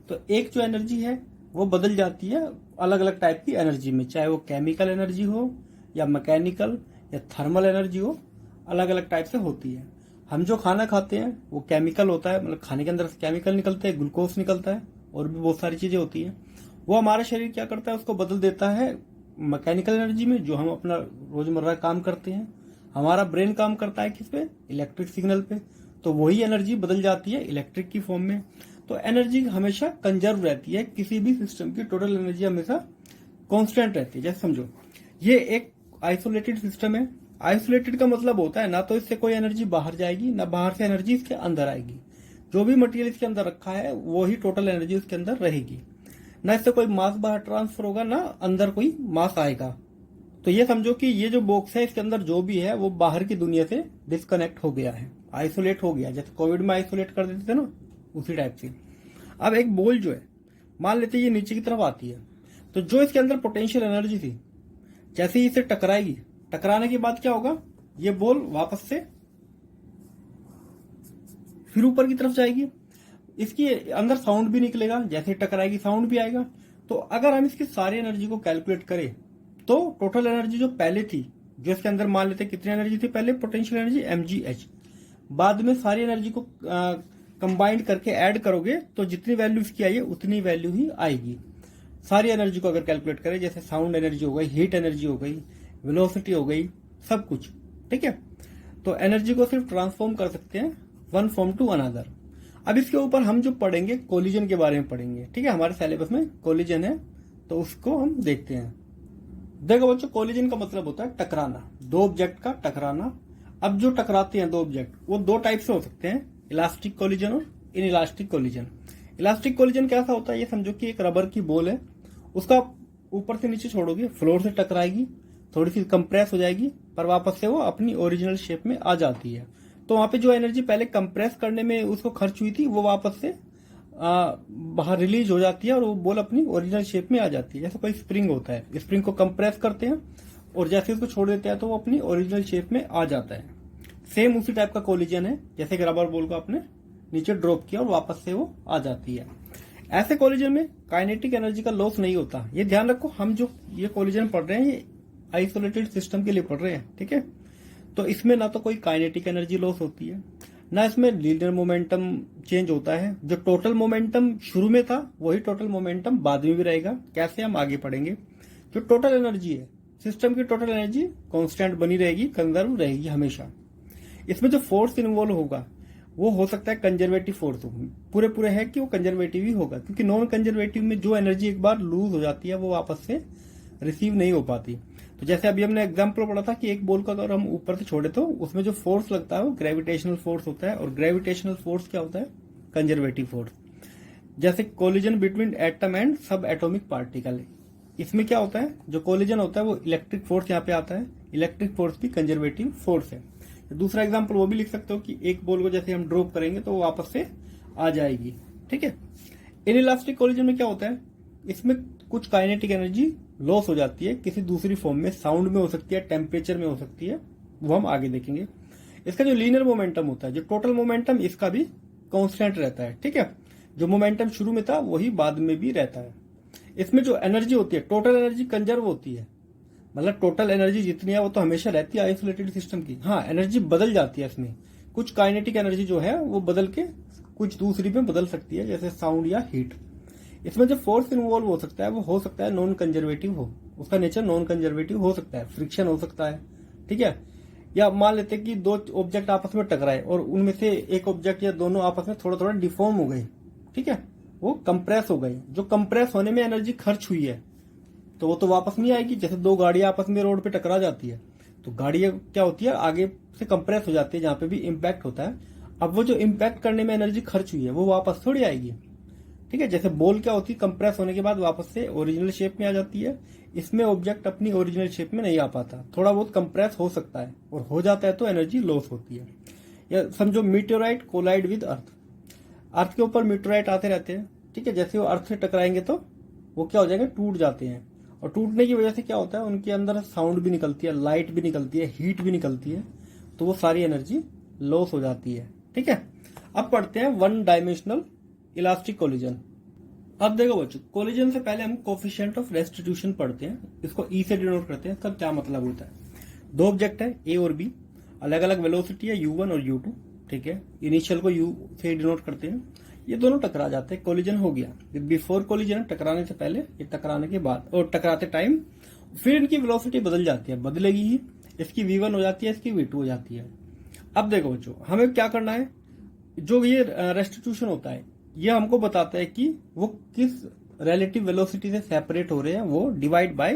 तो एक जो एनर्जी है वो बदल जाती है अलग अलग टाइप की एनर्जी में, चाहे वो केमिकल एनर्जी हो, या मैकेनिकल, या थर्मल एनर्जी हो, अलग अलग टाइप से होती है। हम जो खाना खाते हैं वो केमिकल होता है, मतलब खाने के अंदर से केमिकल निकलते हैं, ग्लूकोज निकलता है, और भी बहुत सारी चीजें होती हैं। वो हमारा शरीर क्या करता है, उसको बदल देता है मैकेनिकल एनर्जी में, जो हम अपना रोजमर्रा काम करते हैं। हमारा ब्रेन काम करता है किस पे, इलेक्ट्रिक सिग्नल पे, तो वही एनर्जी बदल जाती है इलेक्ट्रिक की फॉर्म में। तो एनर्जी हमेशा कंजर्व रहती है, किसी भी सिस्टम की टोटल एनर्जी हमेशा कांस्टेंट रहती है। जैसे समझो ये एक आइसोलेटेड सिस्टम है। आइसोलेटेड का मतलब होता है ना तो इससे कोई एनर्जी बाहर जाएगी, ना बाहर से एनर्जी इसके अंदर आएगी। जो भी मटेरियल इसके अंदर रखा है वो ही टोटल एनर्जी उसके अंदर रहेगी। ना इससे कोई मास बाहर ट्रांसफर होगा, ना अंदर कोई मास आएगा। तो ये समझो कि ये जो बॉक्स है इसके अंदर जो भी है वो बाहर की दुनिया से डिस्कनेक्ट हो गया है, आइसोलेट हो गया। जैसे कोविड में आइसोलेट कर देते थे ना, उसी टाइप से। अब एक बॉल जो है, मान लेते ये नीचे की तरफ आती है, तो जो इसके अंदर पोटेंशियल एनर्जी थी, जैसे ही इसे टकराएगी, टकराने के बाद क्या होगा, ये बॉल वापस से फिर ऊपर की तरफ जाएगी। इसकी अंदर साउंड भी निकलेगा, जैसे टकराएगी साउंड भी आएगा। तो अगर हम इसकी सारी एनर्जी को कैलकुलेट करें तो टोटल एनर्जी जो पहले थी, जो इसके अंदर मान लेते हैं कितनी एनर्जी थी पहले, पोटेंशियल एनर्जी mgh, बाद में सारी एनर्जी को कंबाइंड करके ऐड करोगे तो जितनी वैल्यू इसकी आई है उतनी वैल्यू ही आएगी। सारी एनर्जी को अगर कैलकुलेट करें, जैसे साउंड एनर्जी हो गई, हीट एनर्जी हो गई, वेलोसिटी हो गई, सब कुछ, ठीक है। तो एनर्जी को सिर्फ ट्रांसफॉर्म कर सकते हैं वन फॉर्म टू अनदर। अब इसके ऊपर हम जो पढ़ेंगे कोलिजन के बारे में पढ़ेंगे, ठीक है। हमारे सिलेबस में कोलिजन है तो उसको हम देखते हैं। देखो बच्चों, कोलिजन का मतलब होता है टकराना, दो ऑब्जेक्ट का टकराना। अब जो टकराते हैं दो ऑब्जेक्ट, वो दो टाइप से हो सकते हैं, इलास्टिक कोलिजन और in elastic collision. Elastic collision कैसा होता है, ये समझो कि एक रबर की बॉल है, उसका ऊपर से नीचे छोड़ोगे, फ्लोर से टकराएगी, थोड़ी सी कंप्रेस हो जाएगी, पर वापस से वो अपनी ओरिजिनल शेप में आ जाती है। तो वहां पे जो एनर्जी पहले कंप्रेस करने में उसको खर्च हुई थी, वो वापस से बाहर रिलीज हो जाती है और वो बॉल अपनी ओरिजिनल शेप में आ जाती है। जैसे कोई स्प्रिंग होता है, स्प्रिंग को कंप्रेस करते हैं और जैसे उसको छोड़ देते हैं तो वो अपनी ओरिजिनल शेप में आ जाता है। सेम उसी टाइप का कोलिजन है, जैसे कि रबर बॉल को आपने नीचे ड्रॉप किया और वापस से वो आ जाती है। ऐसे कोलिजन में काइनेटिक एनर्जी का लॉस नहीं होता, ये ध्यान रखो। हम जो ये कोलिजन पढ़ रहे हैं ये आइसोलेटेड सिस्टम के लिए पढ़ रहे हैं, ठीक है। तो इसमें ना तो कोई काइनेटिक एनर्जी लॉस होती है, ना इसमें लीनियर मोमेंटम चेंज होता है। जो टोटल मोमेंटम शुरू में था वही टोटल मोमेंटम बाद में भी रहेगा। कैसे, हम आगे पढ़ेंगे। जो टोटल एनर्जी है, सिस्टम की टोटल एनर्जी कांस्टेंट बनी रहेगी, कंजर्व रहेगी हमेशा। इसमें जो फोर्स इन्वॉल्व होगा वो हो सकता है कंजर्वेटिव फोर्स हो, पूरे है कि वो कंजर्वेटिव ही होगा, क्योंकि नॉन कंजर्वेटिव में जो एनर्जी एक बार लूज हो जाती है वो वापस से रिसीव नहीं हो पाती। तो जैसे अभी हमने एग्जांपल पढ़ा था कि एक बॉल को अगर हम ऊपर से छोड़े तो उसमें जो फोर्स लगता है वो ग्रेविटेशनल फोर्स होता है, और ग्रेविटेशनल फोर्स क्या होता है, कंजर्वेटिव फोर्स। जैसे कोलिजन बिटवीन एटम एंड सब एटॉमिक पार्टिकल, इसमें क्या होता है, जो कोलिजन होता है वो इलेक्ट्रिक फोर्स यहाँ पे आता है। इलेक्ट्रिक फोर्स भी कंजर्वेटिव फोर्स है। दूसरा एग्जांपल वो भी लिख सकते हो कि एक बॉल को जैसे हम ड्रॉप करेंगे तो वो वापस से आ जाएगी, ठीक है। इनइलास्टिक कोलिजन में क्या होता है, इसमें कुछ काइनेटिक एनर्जी लॉस हो जाती है किसी दूसरी फॉर्म में, साउंड में हो सकती है, टेम्परेचर में हो सकती है, वो हम आगे देखेंगे। इसका जो लीनियर मोमेंटम होता है, जो टोटल मोमेंटम, इसका भी कांस्टेंट रहता है, ठीक है। जो मोमेंटम शुरू में था वही बाद में भी रहता है। इसमें जो एनर्जी होती है, टोटल एनर्जी कंजर्व होती है, मतलब टोटल एनर्जी जितनी है वो तो हमेशा रहती है आइसोलेटेड सिस्टम की। हाँ, एनर्जी बदल जाती है इसमें, कुछ काइनेटिक एनर्जी जो है वो बदल के कुछ दूसरी में बदल सकती है, जैसे साउंड या हीट। इसमें जो फोर्स इन्वॉल्व हो सकता है वो हो सकता है नॉन कंजर्वेटिव हो, उसका नेचर नॉन कंजर्वेटिव हो सकता है, फ्रिक्शन हो सकता है, ठीक है। या मान लेते हैं कि दो ऑब्जेक्ट आपस में टकराए और उनमें से एक ऑब्जेक्ट या दोनों आपस में थोड़ा थोड़ा डिफॉर्म हो गए, ठीक है, वो कंप्रेस हो गए। जो कंप्रेस होने में एनर्जी खर्च हुई है तो वो तो वापस नहीं आएगी। जैसे दो गाड़ियां आपस में रोड पे टकरा जाती है तो गाड़ियां क्या होती है, आगे से कंप्रेस हो जाती है जहां पे भी इम्पैक्ट होता है। अब वो जो इम्पैक्ट करने में एनर्जी खर्च हुई है वो वापस थोड़ी आएगी, ठीक है। जैसे बॉल क्या होती है, कंप्रेस होने के बाद वापस से ओरिजिनल शेप में आ जाती है। इसमें ऑब्जेक्ट अपनी ओरिजिनल शेप में नहीं आ पाता, थोड़ा बहुत कंप्रेस हो सकता है, और हो जाता है तो एनर्जी लॉस होती है। या समझो मीटेओराइट कोलाइड विद अर्थ, अर्थ के ऊपर मीटेओराइट आते रहते हैं, ठीक है। जैसे वो अर्थ से टकराएंगे तो वो क्या हो जाएंगे, टूट जाते हैं, और टूटने की वजह से क्या होता है, उनके अंदर साउंड भी निकलती है, लाइट भी निकलती है, हीट भी निकलती है, तो वो सारी एनर्जी लॉस हो जाती है, ठीक है। अब पढ़ते हैं वन डायमेंशनल इलास्टिक कोलिजन। अब देखो बच्चों, कोलिजन से पहले हम कोफिशिएंट ऑफ रेस्टिट्यूशन पढ़ते हैं, इसको ई से डिनोट करते हैं। इसका क्या मतलब होता है, दो ऑब्जेक्ट है ए और बी, अलग अलग वेलोसिटी है u1 और u2, ठीक है। इनिशियल को u से डिनोट करते हैं, ये दोनों टकरा जाते हैं, कोलिजन हो गया। बिफोर कोलिजन, टकराने से पहले, ये टकराने के बाद, और टकराते टाइम फिर इनकी वेलोसिटी बदल जाती है, बदलेगी ही, इसकी v1 हो जाती है, इसकी v2 हो जाती है। अब देखो बच्चों, हमें क्या करना है, जो ये रेस्टिट्यूशन होता है ये हमको बताता है कि वो किस रिलेटिव वेलोसिटी से सेपरेट हो रहे हैं, वो डिवाइड बाय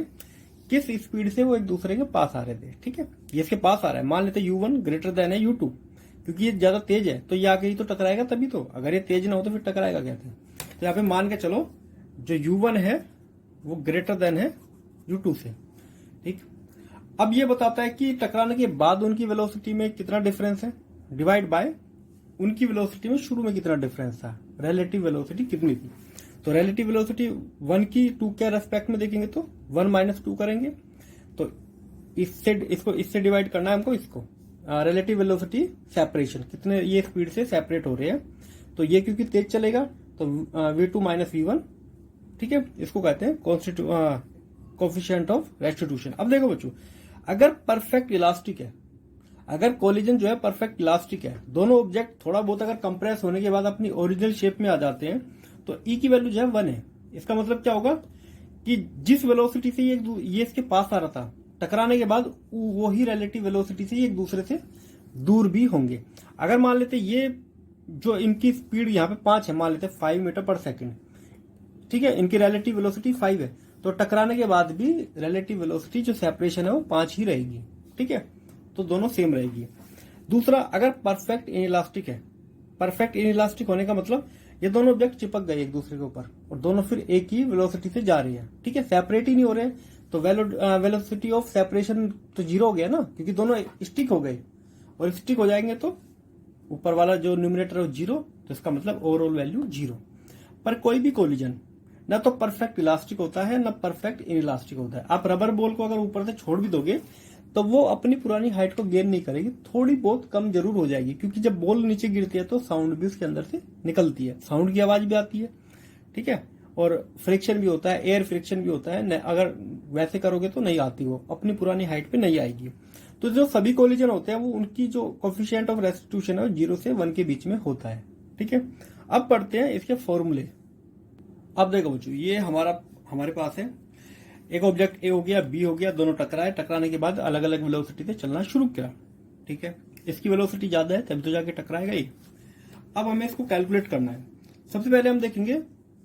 किस स्पीड से वो एक दूसरे के पास आ रहे थे, ठीक है। ये इसके पास आ रहा है, मान लेते u1 ग्रेटर देन है u2, क्योंकि ये ज्यादा तेज है तो ये आगे ही तो टकराएगा तभी तो, अगर ये तेज ना हो तो फिर टकराएगा कैसे। तो यहाँ पे मान के चलो जो u1 है वो ग्रेटर देन है u2 से, ठीक। अब ये बताता है कि टकराने के बाद उनकी वेलोसिटी में कितना डिफरेंस है, डिवाइड बाय उनकी वेलोसिटी में शुरू में कितना डिफरेंस था, रिलेटिव वेलोसिटी कितनी थी। तो रिलेटिव वेलोसिटी 1 की 2 के रेस्पेक्ट में देखेंगे तो 1 माइनस 2 करेंगे, तो इससे डिवाइड करना है हमको, इसको रिलेटिव वेलोसिटी सेपरेशन, कितने ये स्पीड से सेपरेट हो रहे हैं, तो ये क्योंकि तेज चलेगा तो V2 माइनस V1, ठीक है, इसको कहते हैं कोफिशिएंट ऑफ रेस्टिट्यूशन। अब देखो बच्चों, अगर परफेक्ट इलास्टिक है, अगर कोलिजन जो है परफेक्ट इलास्टिक है, दोनों ऑब्जेक्ट थोड़ा बहुत अगर कंप्रेस होने के बाद अपनी ओरिजिनल शेप में आ जाते हैं, तो ई की वैल्यू जो है 1 है। इसका मतलब क्या होगा कि जिस वेलोसिटी से ये इसके पास आ रहा था, टकराने के बाद वही रिलेटिव वेलोसिटी से ये एक दूसरे से दूर भी होंगे। अगर मान लेते ये जो इनकी स्पीड यहाँ पे 5 है, मान लेते 5 मीटर पर सेकेंड, ठीक है, इनकी रिलेटिव वेलोसिटी 5 है, तो टकराने के बाद भी रिलेटिव वेलोसिटी जो सेपरेशन है वो 5 ही रहेगी, ठीक है, तो दोनों सेम रहेगी। दूसरा, अगर परफेक्ट इनइलास्टिक है, परफेक्ट इनइलास्टिक होने का मतलब ये दोनों ऑब्जेक्ट चिपक गए एक दूसरे के ऊपर और दोनों फिर एक ही वेलोसिटी से जा रही है, ठीक है, सेपरेट ही नहीं हो रहे, तो वेलोसिटी ऑफ सेपरेशन तो 0 हो गया ना, क्योंकि दोनों स्टिक हो गए, और स्टिक हो जाएंगे तो ऊपर वाला जो न्यूमरेटर है 0, तो इसका मतलब ओवरऑल वैल्यू 0। पर कोई भी कोलिजन ना तो परफेक्ट इलास्टिक होता है ना परफेक्ट इनइलास्टिक होता है। आप रबर बॉल को अगर ऊपर से छोड़ भी दोगे तो वो अपनी पुरानी हाइट को गेन नहीं करेगी, थोड़ी बहुत कम जरूर हो जाएगी, क्योंकि जब बॉल नीचे गिरती है तो साउंड भी उसके अंदर से निकलती है, साउंड की आवाज भी आती है, ठीक है, और फ्रिक्शन भी होता है, एयर फ्रिक्शन भी होता है। अगर वैसे करोगे तो नहीं आती, वो अपनी पुरानी हाइट पे नहीं आएगी। तो जो सभी कोलिजन होते हैं वो उनकी जो कोफिशिएंट ऑफ रेस्टिट्यूशन है वो 0 से 1 के बीच में होता है, ठीक है। अब पढ़ते हैं इसके फॉर्मूले। अब देखो बच्चों, ये हमारे पास है एक ऑब्जेक्ट ए हो गया, बी हो गया, दोनों टकराए, टकराने के बाद अलग अलग वेलोसिटी से चलना शुरू किया, ठीक है, इसकी वेलोसिटी ज्यादा है तभी तो जाके टकराएगा ये। अब हमें इसको कैलकुलेट करना है। सबसे पहले हम देखेंगे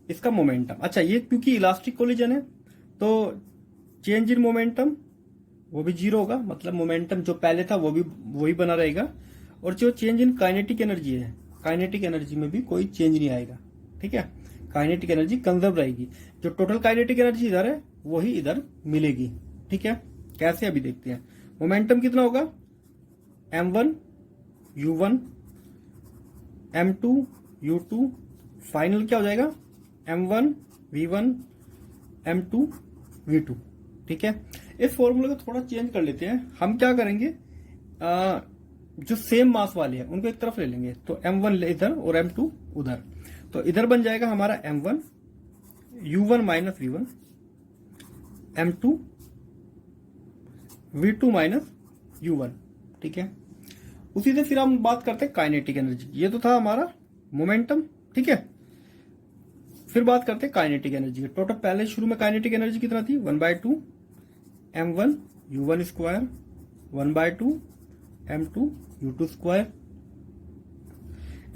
इसका मोमेंटम। अच्छा, ये क्योंकि इलास्टिक कोलिजन है तो चेंज इन मोमेंटम वो भी 0 होगा, मतलब मोमेंटम जो पहले था वो भी वही बना रहेगा, और जो चेंज इन काइनेटिक एनर्जी है, काइनेटिक एनर्जी में भी कोई चेंज नहीं आएगा, ठीक है, काइनेटिक एनर्जी कंजर्व रहेगी। जो टोटल काइनेटिक एनर्जी इधर है वही इधर मिलेगी, ठीक है। कैसे अभी देखते हैं। मोमेंटम कितना होगा, m1 u1 m2 u2, final क्या हो जाएगा m1 v1 m2 v2, ठीक है। इस फॉर्मूले को थोड़ा चेंज कर लेते हैं। हम क्या करेंगे, जो सेम मास वाले हैं उनको एक तरफ ले लेंगे, तो m1 इधर और m2 उधर, तो इधर बन जाएगा हमारा m1 u1 minus v1 m2 v2 minus u1, ठीक है। उसी से फिर हम बात करते हैं काइनेटिक एनर्जी। ये तो था हमारा मोमेंटम, ठीक है। फिर बात करते हैं काइनेटिक एनर्जी। टोटल पहले शुरू में काइनेटिक एनर्जी कितना थी, 1/2 m1 u1 square 1/2 m2 u2 square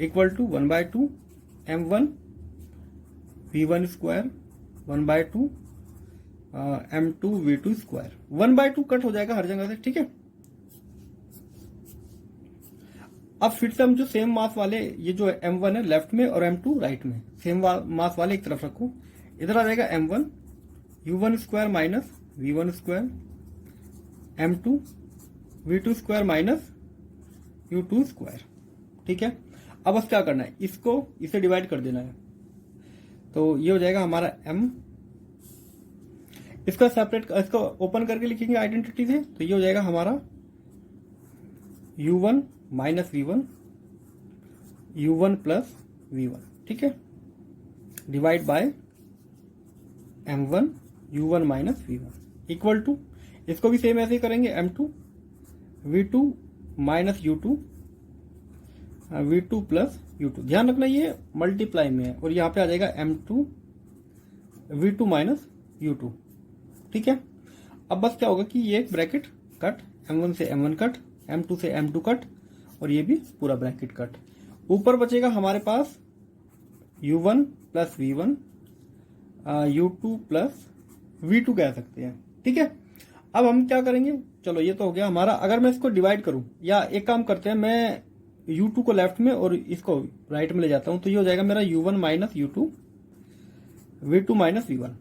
equal to 1/2 m1 v1 square 1/2 m2 v2 square. 1/2 cut हो जाएगा हर जगह से, ठीक है। अब फिर से हम जो सेम मास वाले, ये जो m1 है लेफ्ट में और m2 राइट में, सेम मास वाले एक तरफ रखो। इधर आ जाएगा m1 u1 square minus v1 square m2 v2 square minus u2 square, ठीक है। अब बस क्या करना है, इसको इसे डिवाइड कर देना है, तो ये हो जाएगा हमारा m। इसका सेपरेट, इसको ओपन करके लिखेंगे आइडेंटिटी से, तो ये हो जाएगा हमारा u1 minus v1 u1 plus v1, ठीक है, divide by m1 u1 minus v1 equal to, इसको भी सेम ऐसे ही करेंगे, m2 v2 minus u2 v2 plus u2। ध्यान रखना ये मल्टीप्लाई में है, और यहाँ पे आ जाएगा m2 v2 माइनस u2, ठीक है। अब बस क्या होगा कि ये एक ब्रैकेट कट, m1 से m1 कट, m2 से m2 कट, और ये भी पूरा ब्रैकेट कट। ऊपर बचेगा हमारे पास u1 plus v1 u2 plus v2 कह सकते हैं, ठीक है। अब हम क्या करेंगे, चलो ये तो हो गया हमारा। अगर मैं इसको डिवाइड करूं, या एक काम करते हैं, मैं u2 को लेफ्ट में और इसको राइट में ले जाता हूं, तो ये हो जाएगा मेरा u1 minus u2 v2 minus v1,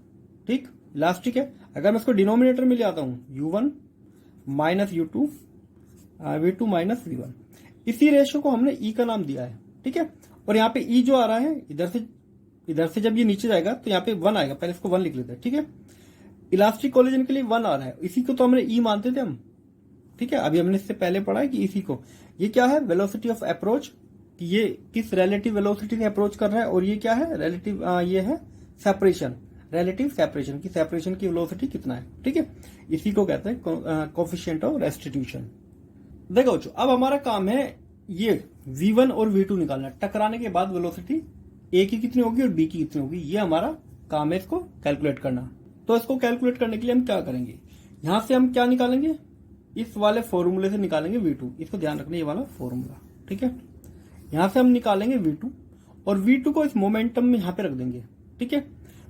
ठीक, लास्ट, है। अगर मैं इसको डिनोमिनेटर में ले आता हूं, u1 minus u2 v2 minus v1, इसी रेशियो को हमने e का नाम दिया है, ठीक है। और यहाँ पे e जो आ रहा है इधर से जब ये नीचे जाएगा तो यहाँ पे 1 आएगा, पहले इसको 1 लिख लेते हैं, ठीक है। इलास्टिक कोलिजन के लिए 1 आ रहा है, इसी को तो हमने e मानते थे हम, ठीक है। अभी हमने इससे पहले पढ़ा है कि इसी को, ये क्या है, वेलोसिटी ऑफ अप्रोच, कि ये किस रिलेटिव वेलोसिटी से अप्रोच कर रहा है, और ये क्या है, रिलेटिव, ये है सेपरेशन, रिलेटिव सेपरेशन की, सेपरेशन की वेलोसिटी कितना है, ठीक है। इसी को कहते हैं कोफिशिएंट ऑफ रेस्टिट्यूशन। देखो बच्चों, अब हमारा काम है ये v1 और v2 निकालना। टकराने के बाद वेलोसिटी a की कितनी होगी और b की कितनी होगी, ये हमारा काम है इसको कैलकुलेट करना। तो इसको कैलकुलेट करने के लिए हम क्या करेंगे, यहां से हम क्या निकालेंगे, इस वाले फॉर्मूले से निकालेंगे v2। इसको ध्यान रखना, ये वाला फॉर्मूला, ठीक है। यहां से हम निकालेंगे v2 और v2 को इस मोमेंटम में यहां पे रख देंगे, ठीक है।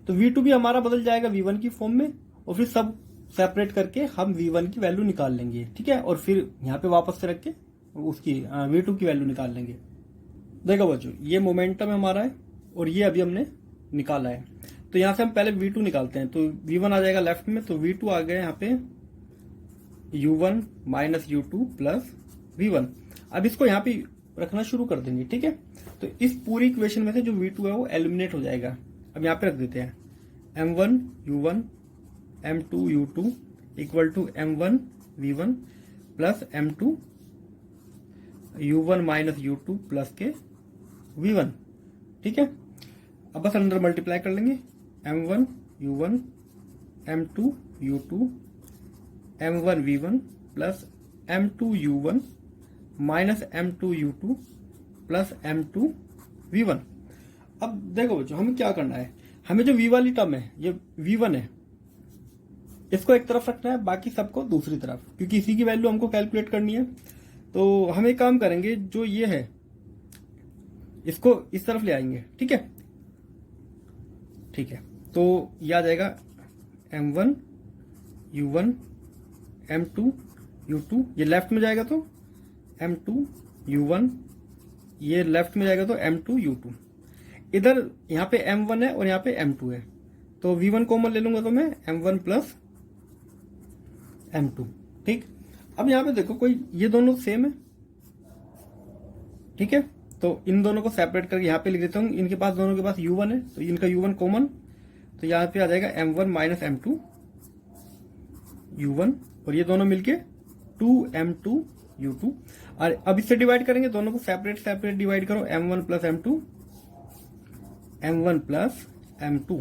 तो v2 भी हमारा बदल जाएगा v1 की फॉर्म में, और फिर सब सेपरेट करके हम v1 की वैल्यू निकाल लेंगे, ठीक है। और फिर यहाँ पे वापस से रख के उसकी v2 की वैल्यू निकाल लेंगे। देखो बच्चों, ये मोमेंटम हमारा है और ये अभी हमने निकाला है। तो यहां से हम पहले v2 निकालते हैं। तो v1 आ जाएगा लेफ्ट में, तो v2 आ गया यहाँ पे u1 minus u2 plus v1। अब इसको यहाँ पे रखना शुरू कर देंगे, ठीक है। तो इस पूरी इक्वेशन में से जो v2 है वो एलिमिनेट हो जाएगा। अब यहाँ पे रख देते हैं m1 u1 m2 u2 equal to m1 v1 plus m2 u1 minus u2 plus के v1, ठीक है। अब बस अंदर मल्टीप्लाई कर लेंगे, m1 u1 m2 u2 m1 v1 plus m2 u1 minus m2 u2 plus m2 v1। अब देखो बच्चों, हमें क्या करना है, हमें जो v वाली टर्म है, ये v1 है, इसको एक तरफ रखना है, बाकी सबको दूसरी तरफ, क्योंकि इसी की वैल्यू हमको कैलकुलेट करनी है। तो हम एक काम करेंगे, जो ये है इसको इस तरफ ले आएंगे, ठीक है, ठीक है। तो ये आ जाएगा m1 u1 m2 u2, ये लेफ्ट में जाएगा तो m2 u1, ये लेफ्ट में जाएगा तो m2 u2। इधर यहाँ पे m1 है और यहाँ पे m2 है, तो v1 कॉमन ले लूंगा तो मैं m1 प्लस m2, ठीक। अब यहाँ पे देखो, कोई ये दोनों सेम है, ठीक है। तो इन दोनों को सेपरेट करके यहाँ पे लिख देता हूँ। इनके पास, दोनों के पास u1 है, तो इनका u1 कॉमन, तो यहाँ पे आ जाएगा m1 माइनस m2 u1, और ये दोनों मिलके 2m2 u2। और अब इससे डिवाइड करेंगे, दोनों को सेपरेट सेपरेट डिवाइड करो, m1 plus m2 m1 plus m2।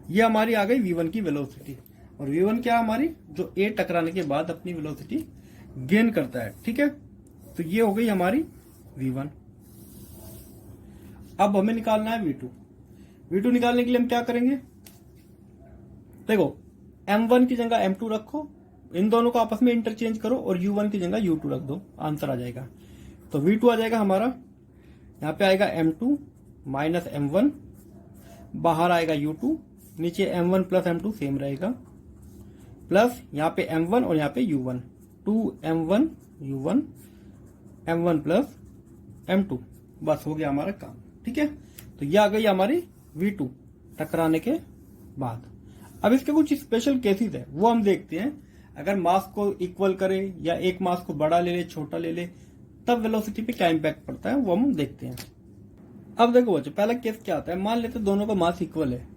ये हमारी आ गई v1 की वेलोसिटी। और v1 क्या हमारी, जो a टकराने के बाद अपनी वेलोसिटी गेन करता है, ठीक है। तो ये हो गई हमारी v1। अब हमें निकालना है v2। v2 निकालने के लिए हम क्या करेंगे, देखो m1 की जगह m2 रखो, इन दोनों को आपस में इंटरचेंज करो और u1 की जगह u2 रख दो, आंसर आ जाएगा। तो v2 आ जाएगा हमारा, यहाँ पे आएगा m2 माइनस m1, बाहर आएगा u2, नीचे m1 प्लस m2 सेम रहेगा, प्लस यहाँ पे m1 और यहाँ पे u1, 2m1 u1 m1 plus m2। बस हो गया हमारा काम, ठीक है। तो ये आ गई हमारी v2 टकराने के बाद। अब इसके कुछ स्पेशल केसेस है, वो हम देखते हैं। अगर मास को इक्वल करे या एक मास को बड़ा ले ले, छोटा ले ले, तब वेलोसिटी पे क्या इम्पैक्ट पड़ता है, वो हम देखते हैं। अब देखो बच्चों, पहला केस क्या आता है, मान लेते दोनों का मास इक्वल है,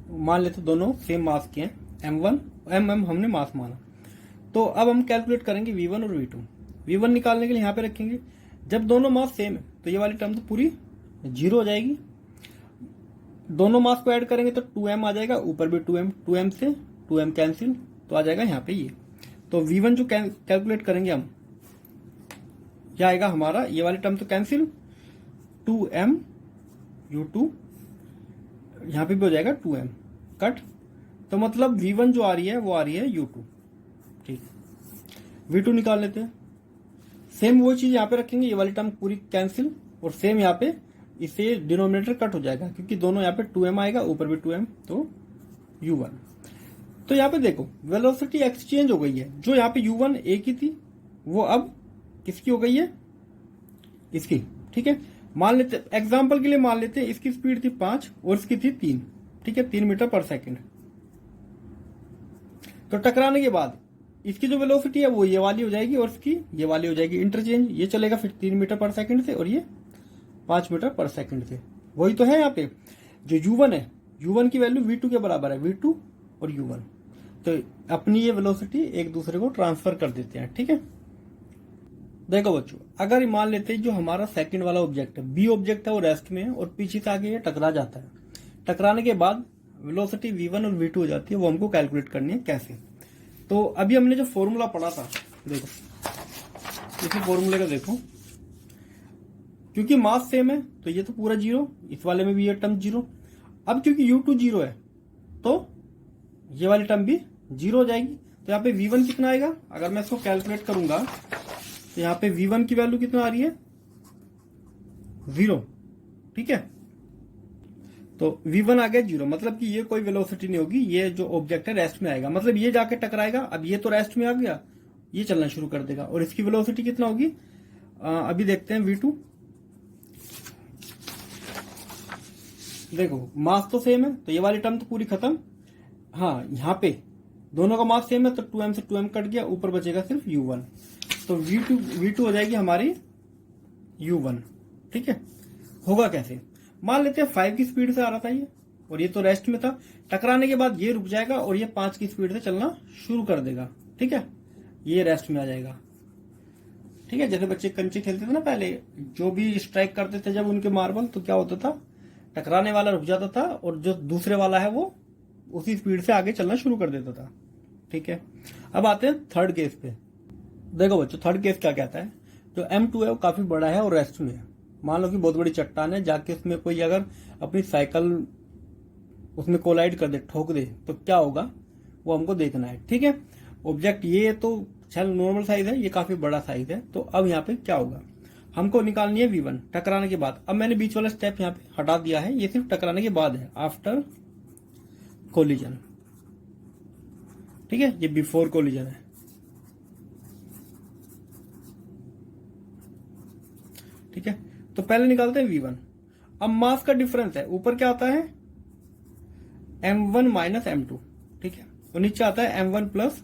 मान लेते दोनों सेम मास के हैं, m1 mm हमने मास माना। तो अब हम कैलकुलेट करेंगे v1 और v2। v1 निकालने के लिए यहाँ पे रखेंगे, जब दोनों मास सेम है तो ये वाली टर्म तो पूरी जीरो हो जाएगी। दोनों मास को ऐड करेंगे तो 2m आ जाएगा, ऊपर भी 2m, 2m से 2m कैंसिल, तो आ जाएगा यहाँ पे ये। तो v1 जो कैलकुलेट करेंगे हम, क्या आएगा हमारा, ये वाली टर्म तो कैंसिल, 2m u2, यहाँ पे भी हो जाएगा 2m कट। तो मतलब v1 जो आ रही है वो आ रही है u2, ठीक। v2 निकाल लेते हैं, सेम वो चीज यहाँ पे रखेंगे, ये वाली टर्म पूरी कैंसिल, और सेम यहाँ पे इससे डिनोमिनेटर कट हो जाएगा, क्योंकि दोनों यहाँ पे 2m आएगा, ऊपर भी 2m, तो u1। तो यहाँ पे देखो वेलोसिटी एक्सचेंज हो गई है, जो यहाँ पे u1 a की थी वो अब किसकी हो गई है, इसकी, ठीक है। मान लेते एग्जाम्पल के लिए, मान लेते हैं इसकी स्पीड थी 5 और इसकी थी 3, ठीक है, 3 मीटर पर सेकेंड। तो टकराने के बाद इसकी जो वेलोसिटी है वो ये वाली हो जाएगी और इसकी ये वाली हो जाएगी, इंटरचेंज, ये चलेगा फिर 3 मीटर पर सेकंड से और ये 5 मीटर पर सेकंड से। वही तो है यहाँ पे जो u1 है, u1 की वैल्यू v2 के बराबर है, v2 और u1। तो अपनी ये वेलोसिटी एक दूसरे को ट्रांसफर कर देते हैं, ठीक है। देखो बच्चों, अगर मान लेते हैं जो हमारा सेकंड वाला ऑब्जेक्ट है, बी ऑब्जेक्ट है, वो रेस्ट में है और पीछे से आगे ये टकरा जाता है। टकराने के बाद वेलोसिटी v1 और v2 हो जाती है, वो हमको कैलकुलेट करनी है कैसे। तो अभी हमने जो फॉर्मूला पढ़ा था, देखो इसी फॉर्मूले का देखो, क्योंकि मास सेम है तो ये तो पूरा जीरो, इस वाले में भी ये टर्म जीरो। अब क्योंकि u2 जीरो है तो ये वाली टर्म भी जीरो हो जाएगी। तो यहाँ पे v1 कितना आएगा, अगर मैं इसको कैलकुलेट करूंगा तो यहाँ पे v1 की वैल्यू कितना आ रही है, 0। ठीक है, तो v1 आ गया 0, मतलब कि ये कोई वेलोसिटी नहीं होगी, ये जो ऑब्जेक्ट है रेस्ट में आएगा, मतलब ये जाके टकराएगा। अब ये तो रेस्ट में आ गया, ये चलना शुरू कर देगा और इसकी वेलोसिटी कितना होगी, अभी देखते हैं v2। देखो मास तो सेम है तो ये वाली टर्म तो पूरी खत्म। हाँ, यहाँ पे दोनों का मास सेम है तो 2m से 2m कट गया, ऊपर बचेगा सिर्फ u1। तो v2 हो जाएगी हमारी u1। ठीक है, होगा कैसे, मान लेते हैं 5 की स्पीड से आ रहा था ये और ये तो रेस्ट में था। टकराने के बाद ये रुक जाएगा और ये 5 की स्पीड से चलना शुरू कर देगा। ठीक है, ये रेस्ट में आ जाएगा। ठीक है, जैसे बच्चे कंचे खेलते थे ना पहले, जो भी स्ट्राइक करते थे जब उनके मार्बल, तो क्या होता था, टकराने वाला रुक जाता था और जो दूसरे वाला है वो उसी स्पीड से आगे चलना शुरू कर देता था। ठीक है, अब आते हैं थर्ड केस पे। देखो बच्चों, थर्ड केस क्या कहता है, जो m2 है वो काफी बड़ा है और रेस्ट में है। मान लो कि बहुत बड़ी चट्टान है, जाके उसमें कोई अगर अपनी साइकिल उसमें कोलाइड कर दे, ठोक दे, तो क्या होगा वो हमको देखना है। ठीक है, ऑब्जेक्ट ये तो चल नॉर्मल साइज है, ये काफी बड़ा साइज है। तो अब यहाँ पे क्या होगा, हमको निकालनी है v1 टकराने के बाद। अब मैंने बीच वाला स्टेप यहाँ पे हटा दिया है, ये सिर्फ टकराने के बाद है, आफ्टर कोलिजन। ठीक है, ये बिफोर कोलिजन है। ठीक है, तो पहले निकालते हैं v1। अब मास का डिफरेंस है, ऊपर क्या आता है m1 माइनस m2। ठीक है, और नीचे आता है m1 प्लस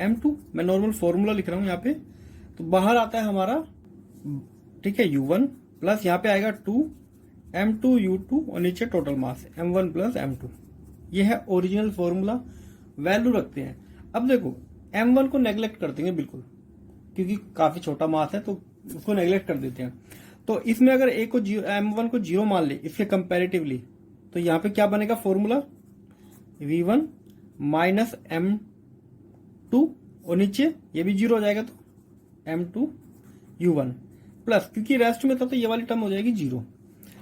m2। मैं नॉर्मल फॉर्मूला लिख रहा हूं यहाँ पे। तो बाहर आता है हमारा, ठीक है, u1 प्लस यहाँ पे आएगा 2 m2 u2 और नीचे total mass m1 plus m2। ये है ओरिजिनल फॉर्मूला, वैल्यू रखते हैं। अब देखो m1 को नेग्लेक्ट कर देंगे बिल्कुल, क्योंकि काफी छोटा मास है तो उसको नेग्लेक्ट कर देते हैं। तो इसमें अगर a को m1 को 0 मान ले इसके कंपैरेटिवली, तो यहाँ पे क्या बनेगा फॉर्मूला, v1 माइनस m2 और नीचे ये भी 0 हो जाएगा तो m2 u1 प्लस, क्योंकि रेस्ट में था तो ये वाली टर्म हो जाएगी 0।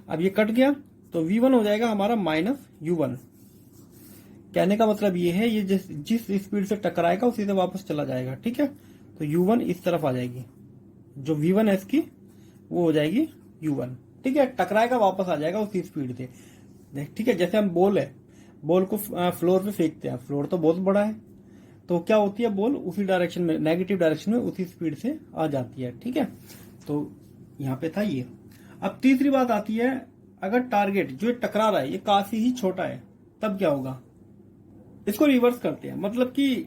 अब ये कट गया तो v1 हो जाएगा हमारा माइनस u1। कहने का मतलब ये है, ये जिस स्पीड से टकराएगा उसी से वापस चला जाएगा। ठीक है, तो u1 इस तरफ आ जाएगी, जो v1 है इसकी वो हो जाएगी u1। ठीक है, टकराएगा वापस आ जाएगा उसी स्पीड से। ठीक है, जैसे हम बॉल है, बॉल को फ्लोर पे फेंकते हैं, फ्लोर तो बहुत बड़ा है, तो क्या होती है बॉल उसी डायरेक्शन में, नेगेटिव डायरेक्शन में उसी स्पीड से आ जाती है। ठीक है, तो यहाँ पे था ये। अब तीसरी बात आती है, अगर टारगेट जो टकरा रहा है ये काफी ही छोटा है, तब क्या होगा, इसको रिवर्स करते हैं, मतलब कि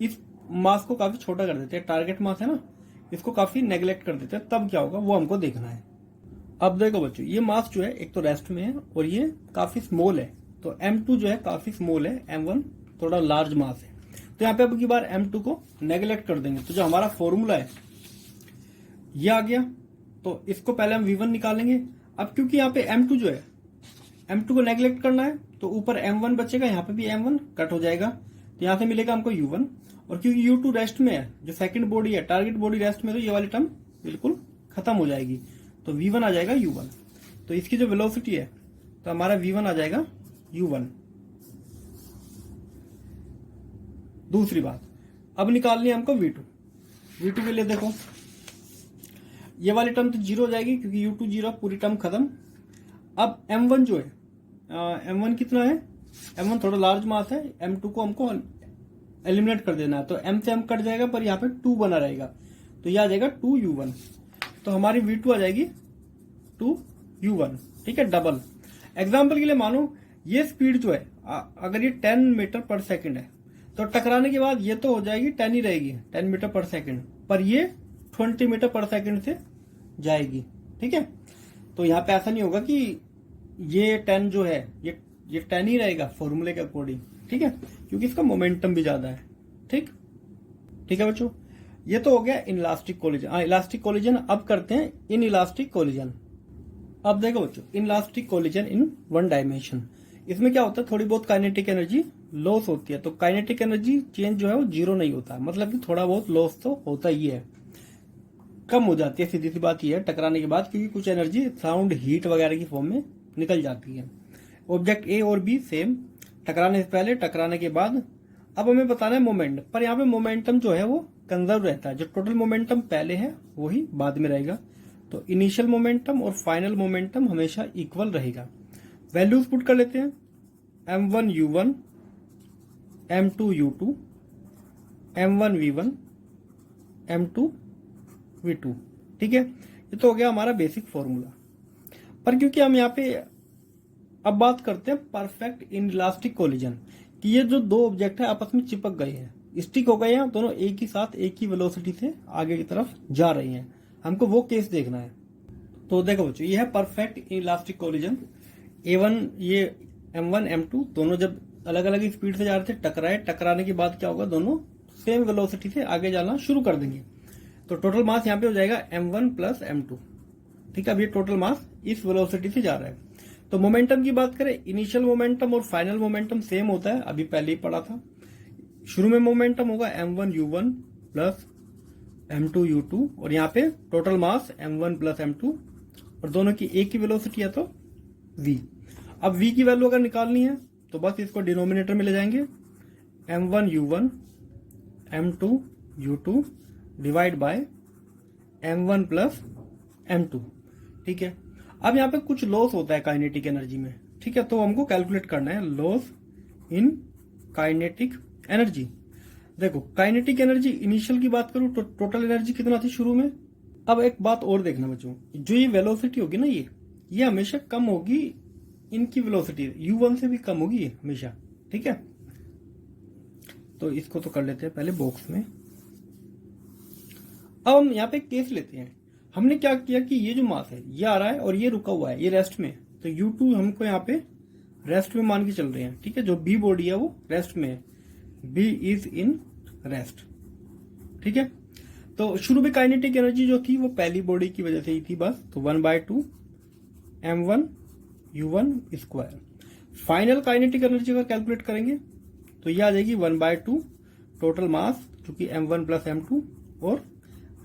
इस मास को काफी छोटा कर देते हैं, टारगेट मास है ना, इसको काफी नेग्लेक्ट कर देते हैं, तब क्या होगा वो हमको देखना है। अब देखो बच्चों, ये मास जो है एक तो रेस्ट में है और ये काफी स्मॉल है, तो m2 जो है काफी स्मॉल है, m1 थोड़ा लार्ज मास है। तो यहाँ पे अब की बार m2 को नेग्लेक्ट कर देंगे, तो जो हमारा फॉर्मूला है ये आ गया। तो इसको पहले हम v1 निकालेंगे। अब क्योंकि यहाँ पे m2 जो है, m2 को नेग्लेक्ट करना है तो ऊपर m1 बचेगा, यहाँ पे भी m1 कट हो जाएगा, तो यहाँ से मिलेगा हमको u1। और क्योंकि u2 रेस्ट में है, जो सेकंड बॉडी है टारगेट बॉडी रेस्ट में, तो ये वाली टर्म बिल्कुल खत्म हो जाएगी, तो v1 आ जाएगा u1। तो इसकी जो वेलोसिटी है तो हमारा v1 आ जाएगा u1। दूसरी बात, अब निकालनी है हमको v2 के लिए। देखो ये वाली टर्म तो 0 हो जाएगी क्योंकि u2 0, पूरी टर्म खत्म। अब m1 जो है, m1 कितना है, m1 थोड़ा लार्ज मास है, m2 को हमको एलिमिनेट कर देना है, तो m से m कट जाएगा पर यहाँ पे 2 बना रहेगा, तो यह आ जाएगा 2u1। तो हमारी v2 आ जाएगी 2u1। ठीक है, डबल। एग्जाम्पल के लिए मानो ये स्पीड जो है, अगर ये 10 मीटर पर सेकंड है, तो टकराने के बाद ये तो हो जाएगी 10 ही रहेगी, 10 मीटर पर सेकंड, पर ये 20 मीटर पर सेकंड से जाएगी। ठीक है, तो यहाँ पे ऐसा नहीं होगा कि ये 10 जो है ये 10 ही रहेगा फॉर्मूले के अकॉर्डिंग। ठीक है, क्योंकि इसका मोमेंटम भी ज्यादा है। ठीक है बच्चों, ये तो हो गया इनइलास्टिक कोलिजन। इलास्टिक कोलिजन अब करते हैं इनइलास्टिक कोलिजन। अब देखो बच्चों, inelastic collision in one dimension, इसमें क्या होता है, थोड़ी बहुत काइनेटिक एनर्जी लॉस होती है। तो काइनेटिक एनर्जी चेंज जो है वो जीरो नहीं होता, मतलब कि थोड़ा बहुत लॉस तो होता ही है, कम हो जाती है, सीधी सी बात यह है टकराने के बाद, क्योंकि कुछ एनर्जी साउंड हीट वगैरह की फॉर्म में निकल जाती है। ऑब्जेक्ट ए और बी सेम, टकराने से पहले, टकराने के बाद। अब हमें बताना है मोमेंट, पर यहाँ पे मोमेंटम जो है वो कंजर्व रहता है, जो टोटल मोमेंटम पहले है वही बाद में रहेगा। तो इनिशियल मोमेंटम और फाइनल मोमेंटम हमेशा इक्वल रहेगा। वैल्यूज पुट कर लेते हैं, m1 u1, m2 u2, m1 v1, m2 v2। ठीक है, ये तो हो गया हमारा बेसिक फॉर्मूला। पर क्योंकि हम यहाँ पे अब बात करते हैं परफेक्ट इनइलास्टिक कोलिजन, कि ये जो दो ऑब्जेक्ट है आपस में चिपक गए हैं, स्टिक हो गए हैं, दोनों एक ही साथ एक ही वेलोसिटी से आगे की तरफ जा रही हैं, हमको वो केस देखना है। तो देखो बच्चों, ये है परफेक्ट इलास्टिक कोलिजन। A1 ये M1 M2 दोनों जब अलग अलग स्पीड से जा रहे थे, टकराए, टकराने के बाद क्या होगा, दोनों सेम वेलोसिटी से आगे जाना शुरू कर देंगे। तो टोटल मास यहाँ पे हो जाएगा M1 प्लस M2। ठीक है, अब ये टोटल मास इस वेलोसिटी से जा रहा है। तो मोमेंटम की बात करें, इनिशियल मोमेंटम और फाइनल मोमेंटम सेम होता है, अभी पहले ही पढ़ा था। शुरू में मोमेंटम होगा m1 u1 plus m2 u2, और यहाँ पे total mass m1 plus m2, और दोनों की एक ही वेलोसिटी है तो v। अब v की वैल्यू अगर निकालनी है तो बस इसको डिनोमिनेटर में ले जाएंगे, m1 u1 m2 u2 divide by m1 plus m2। ठीक है, अब यहाँ पे कुछ लॉस होता है काइनेटिक एनर्जी में। ठीक है, तो हमको कैलकुलेट करना है लॉस इन काइनेटिक एनर्जी। देखो, काइनेटिक एनर्जी इनिशियल की बात करूं तो टोटल एनर्जी कितना थी शुरू में। अब एक बात और देखना बच्चों, जो ये वेलोसिटी होगी ना, ये हमेशा कम होगी, इनकी वेलोसिटी u1 से भी कम होगी ये हमेशा। ठीक है, तो इसको तो कर लेते हैं पहले बॉक्स में। अब हम यहाँ पे केस लेते हैं, हमने क्या किया कि ये जो मास है ये आ रहा है और ये रुका हुआ है, ये रेस्ट में, तो u2 हमको यहाँ पे रेस्ट में मान के चल रहे हैं। ठीक है, जो b बॉडी है वो रेस्ट में है, b इज इन रेस्ट। ठीक है, तो शुरू में काइनेटिक एनर्जी जो थी वो पहली बॉडी की वजह से ही थी बस, तो 1/2 m1 u1 square. Final kinetic energy अगर कैलकुलेट करेंगे तो ये आ जाएगी 1/2 टोटल मास, चूंकि m1 प्लस m2 और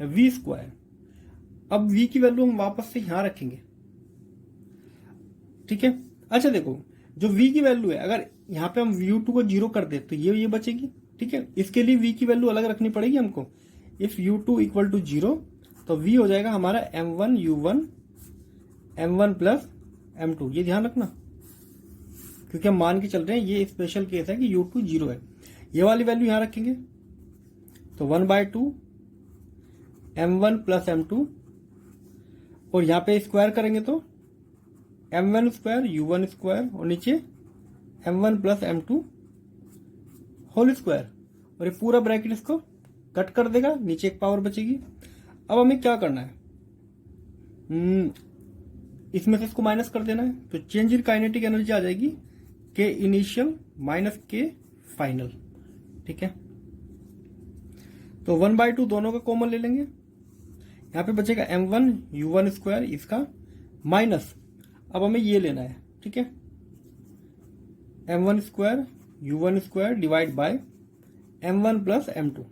v स्क्वायर। अब v की वैल्यू हम वापस से यहां रखेंगे। ठीक है, अच्छा देखो, जो v की वैल्यू है, अगर यहाँ पे हम u2 को 0 कर दे तो ये बचेगी। ठीक है, इसके लिए v की वैल्यू अलग रखनी पड़ेगी हमको। इफ u2 इक्वल टू 0 तो v हो जाएगा हमारा m1 u1 m1 plus m2। ये ध्यान रखना, क्योंकि हम मान के चल रहे हैं ये स्पेशल केस है कि u2 0 है। ये वाली वैल्यू यहां रखेंगे, तो 1/2 m1 प्लस m2, और यहाँ पे स्क्वायर करेंगे तो m1 स्क्वायर u1 स्क्वायर, और नीचे m1 plus m2 whole square, और ये पूरा ब्रैकेट इसको कट कर देगा, नीचे एक पावर बचेगी। अब हमें क्या करना है, इसमें से इसको माइनस कर देना है, तो चेंज इन काइनेटिक एनर्जी आ जाएगी के इनिशियल माइनस के फाइनल। ठीक है, तो 1/2 दोनों का कॉमन ले लेंगे, यहाँ पे बचेगा m1 u1 स्क्वायर, इसका माइनस, अब हमें ये लेना है। ठीक है, m1 square u1 square divide by m1 plus m2।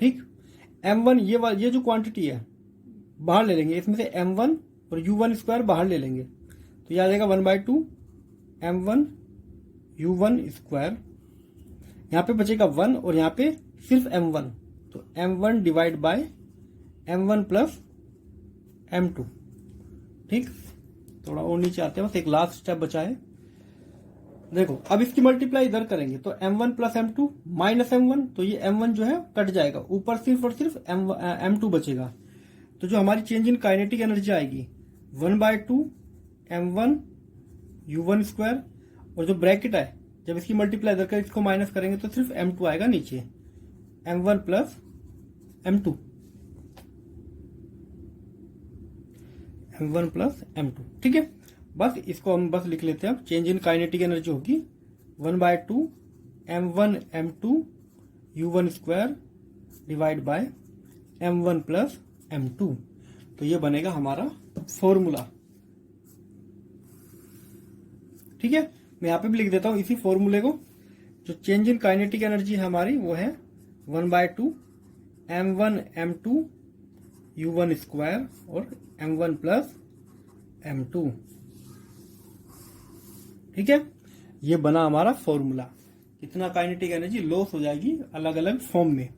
ठीक, m1 ये जो क्वांटिटी है बाहर ले लेंगे, इसमें से m1 और u1 स्क्वायर बाहर ले लेंगे, तो ये आ जाएगा 1/2 m1 u1 स्क्वायर, यहाँ पे बचेगा 1 और यहाँ पे सिर्फ m1, तो m1 divide by m1 plus m2। ठीक, थोड़ा और नीचे आते हैं, बस एक लास्ट स्टेप बचा है। देखो, अब इसकी मल्टीप्लाई इधर करेंगे तो m1 plus m2 minus m1, तो ये m1 जो है कट जाएगा, ऊपर सिर्फ और सिर्फ m2 बचेगा। तो जो हमारी चेंज इन काइनेटिक एनर्जी आएगी 1/2 m1 u1 स्क्वायर, और जो ब्रैकेट है जब इसकी मल्टीप्लाई इधर कर इसको माइनस करेंगे तो सिर्फ m2 आएगा नीचे, m1 plus m2, m1 plus m2। ठीक है, बस इसको हम बस लिख लेते हैं। अब चेंज इन काइनेटिक एनर्जी होगी 1/2 m1 m2 u1 square divide by m1 plus m2। तो ये बनेगा हमारा फॉर्मूला। ठीक है, मैं यहां पे भी लिख देता हूं इसी फॉर्मूले को। जो चेंज इन काइनेटिक एनर्जी है हमारी वो है 1/2 m1 m2 u1 स्क्वायर और m1 प्लस m2। ठीक है, ये बना हमारा फॉर्मूला। कितना काइनेटिक एनर्जी लॉस हो जाएगी अलग अलग फॉर्म में।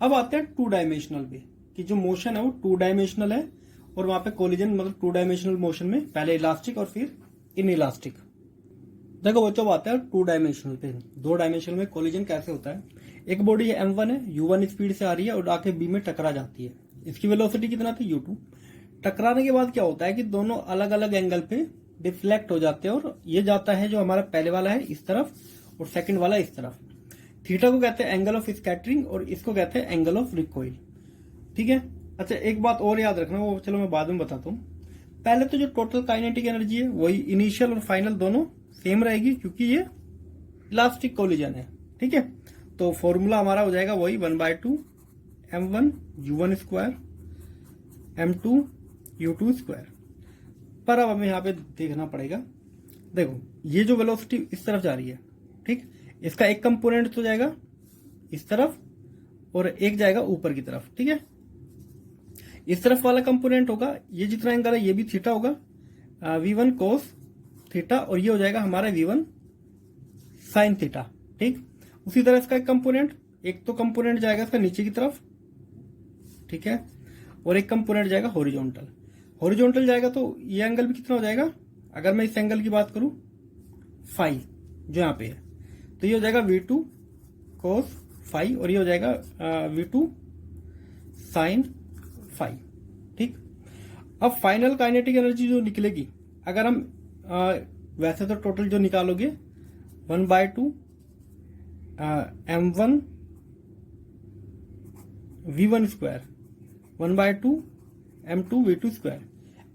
अब आते हैं टू डायमेंशनल पे, कि जो मोशन है वो टू डायमेंशनल है और वहां पे कोलिजन मतलब टू डायमेंशनल मोशन में पहले इलास्टिक और फिर इन इलास्टिक। देखो बच्चों, बात है टू डायमेंशनल पे। दो डायमेंशनल में कोलिजन कैसे होता है? एक बॉडी m1 है, u1 स्पीड से आ रही है और आके b में टकरा जाती है। इसकी वेलोसिटी कितना थी? u2। टकराने के बाद क्या होता है कि दोनों अलग अलग एंगल पे डिफ्लेक्ट हो जाते हैं और ये जाता है जो हमारा पहले वाला है इस तरफ और सेकंड वाला इस तरफ। थीटा को कहते हैं एंगल ऑफ स्कैटरिंग और इसको कहते हैं एंगल ऑफ रिकॉइल। ठीक है, अच्छा एक बात और याद रखना, वो चलो मैं बाद में बताता हूँ। पहले तो जो टोटल काइनेटिक एनर्जी है वही इनिशियल और फाइनल दोनों सेम रहेगी क्योंकि ये इलास्टिक कोलिजन है। ठीक है, तो फॉर्मूला हमारा हो जाएगा वही 1/2 m1 u1 square m2 u2 square. पर अब हमें यहाँ पे देखना पड़ेगा। देखो ये जो वेलोसिटी इस तरफ जा रही है, ठीक, इसका एक कंपोनेंट तो जाएगा इस तरफ और एक जाएगा ऊपर की तरफ। ठीक है, इस तरफ वाला कंपोनेंट होगा, ये जितना एंगल है ये भी थीटा होगा, v1 कोस थीटा, और ये हो जाएगा हमारा v1 साइन थीटा। ठीक, उसी तरह इसका एक कंपोनेंट, एक तो कंपोनेंट जाएगा इसका नीचे की तरफ, ठीक है, और एक कंपोनेंट जाएगा हॉरिजॉन्टल। हॉरिजॉन्टल जाएगा तो ये एंगल भी कितना हो जाएगा? अगर मैं इस एंगल की बात करूं फाई जो यहाँ पे है, तो ये हो जाएगा v2 कोस फाई और ये हो जाएगा v2 साइन फाई। ठीक, अब फाइनल काइनेटिक एनर्जी जो निकलेगी, अगर हम वैसे तो टोटल जो निकालोगे 1/2 m1 v1 square 1/2 m2 v2 square.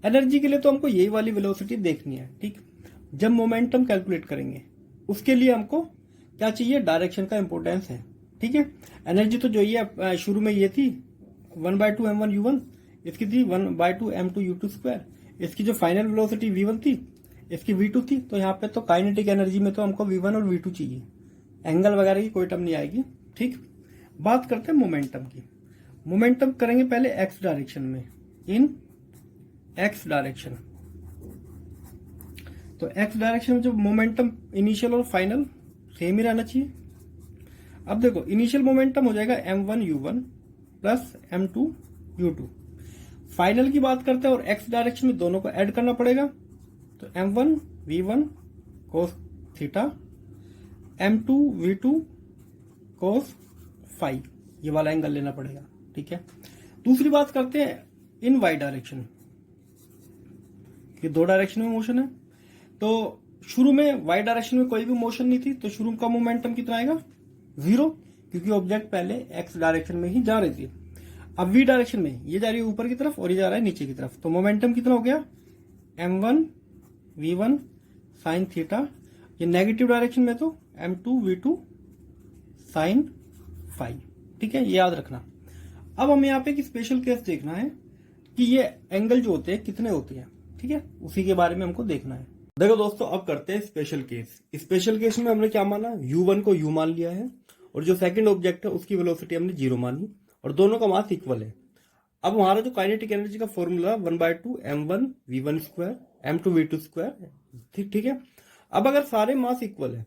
Energy के लिए तो हमको यही वाली वेलोसिटी देखनी है। ठीक, जब मोमेंटम कैलकुलेट करेंगे उसके लिए हमको क्या चाहिए? डायरेक्शन का इंपॉर्टेंस है। ठीक है, एनर्जी तो जो ये शुरू में ये थी 1/2 m1 u1, इसकी थी 1/2 m2 u2 स्क्वायर। इसकी जो फाइनल वेलोसिटी v1 थी, इसकी v2 थी। तो यहाँ पे तो काइनेटिक एनर्जी में तो हमको v1 और v2 चाहिए, एंगल वगैरह की कोई टर्म नहीं आएगी। ठीक, बात करते हैं मोमेंटम की। मोमेंटम करेंगे पहले x डायरेक्शन में, इन x डायरेक्शन। तो x डायरेक्शन में जो मोमेंटम इनिशियल और फाइनल सेम ही रहना चाहिए। अब देखो इनिशियल मोमेंटम हो जाएगा m1 u1 plus m2 u2। Final की बात करते हैं और x डायरेक्शन में दोनों को ऐड करना पड़ेगा। तो m1 v1 cos theta m2 v2 cos phi, ये वाला एंगल लेना पड़ेगा। ठीक है, दूसरी बात करते हैं इन y डायरेक्शन, कि दो डायरेक्शन में मोशन है। तो शुरू में y डायरेक्शन में कोई भी मोशन नहीं थी, तो शुरू का मोमेंटम कितना आएगा? 0, क्योंकि ऑब्जेक्ट पहले x डायरेक्शन में ही जा रही थी। अब v डायरेक्शन में ये जा रही है ऊपर की तरफ और ये जा रहा है नीचे की तरफ, तो मोमेंटम कितना हो गया? m1 v1 sine theta. ये नेगेटिव डायरेक्शन में तो m2 v2 साइन फाई। ठीक है, ये याद रखना। अब हमें यहाँ पे एक स्पेशल केस देखना है कि ये एंगल जो होते हैं कितने होते हैं। ठीक है, उसी के बारे में हमको देखना है। देखो दोस्तों, अब करते हैं स्पेशल केस। स्पेशल केस में हमने क्या माना? u1 को u मान लिया है और जो सेकंड ऑब्जेक्ट है उसकी वेलोसिटी हमने 0 मानी और दोनों का मास इक्वल है। अब हमारा जो काइनेटिक एनर्जी का formula 1/2 m1 v1 square m2 v2 square. ठीक है, अब अगर सारे मास इक्वल है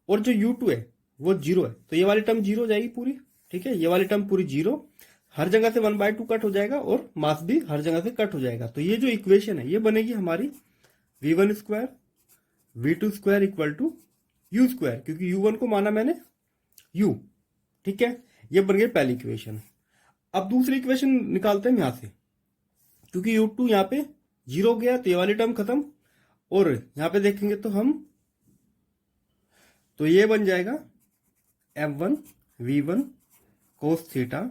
और जो u2 है वो 0 है, तो ये वाली टर्म 0 हो जाएगी पूरी। ठीक है, ये वाली टर्म पूरी 0, हर जगह से 1/2 कट हो जाएगा और मास भी हर जगह से कट हो जाएगा। तो ये जो इक्वेशन है ये बनेगी हमारी v1 square v2 square equal to u square, क्योंकि u1 को माना मैंने u। ठीक है, ये बन गई पहली इक्वेशन। अब दूसरी इक्वेशन निकालते हैं यहां से, क्योंकि u2 यहाँ पे 0 गया तो ये वाली टर्म खत्म, और यहां पे देखेंगे तो हम, तो ये बन जाएगा m1 v1 कोस थीटा।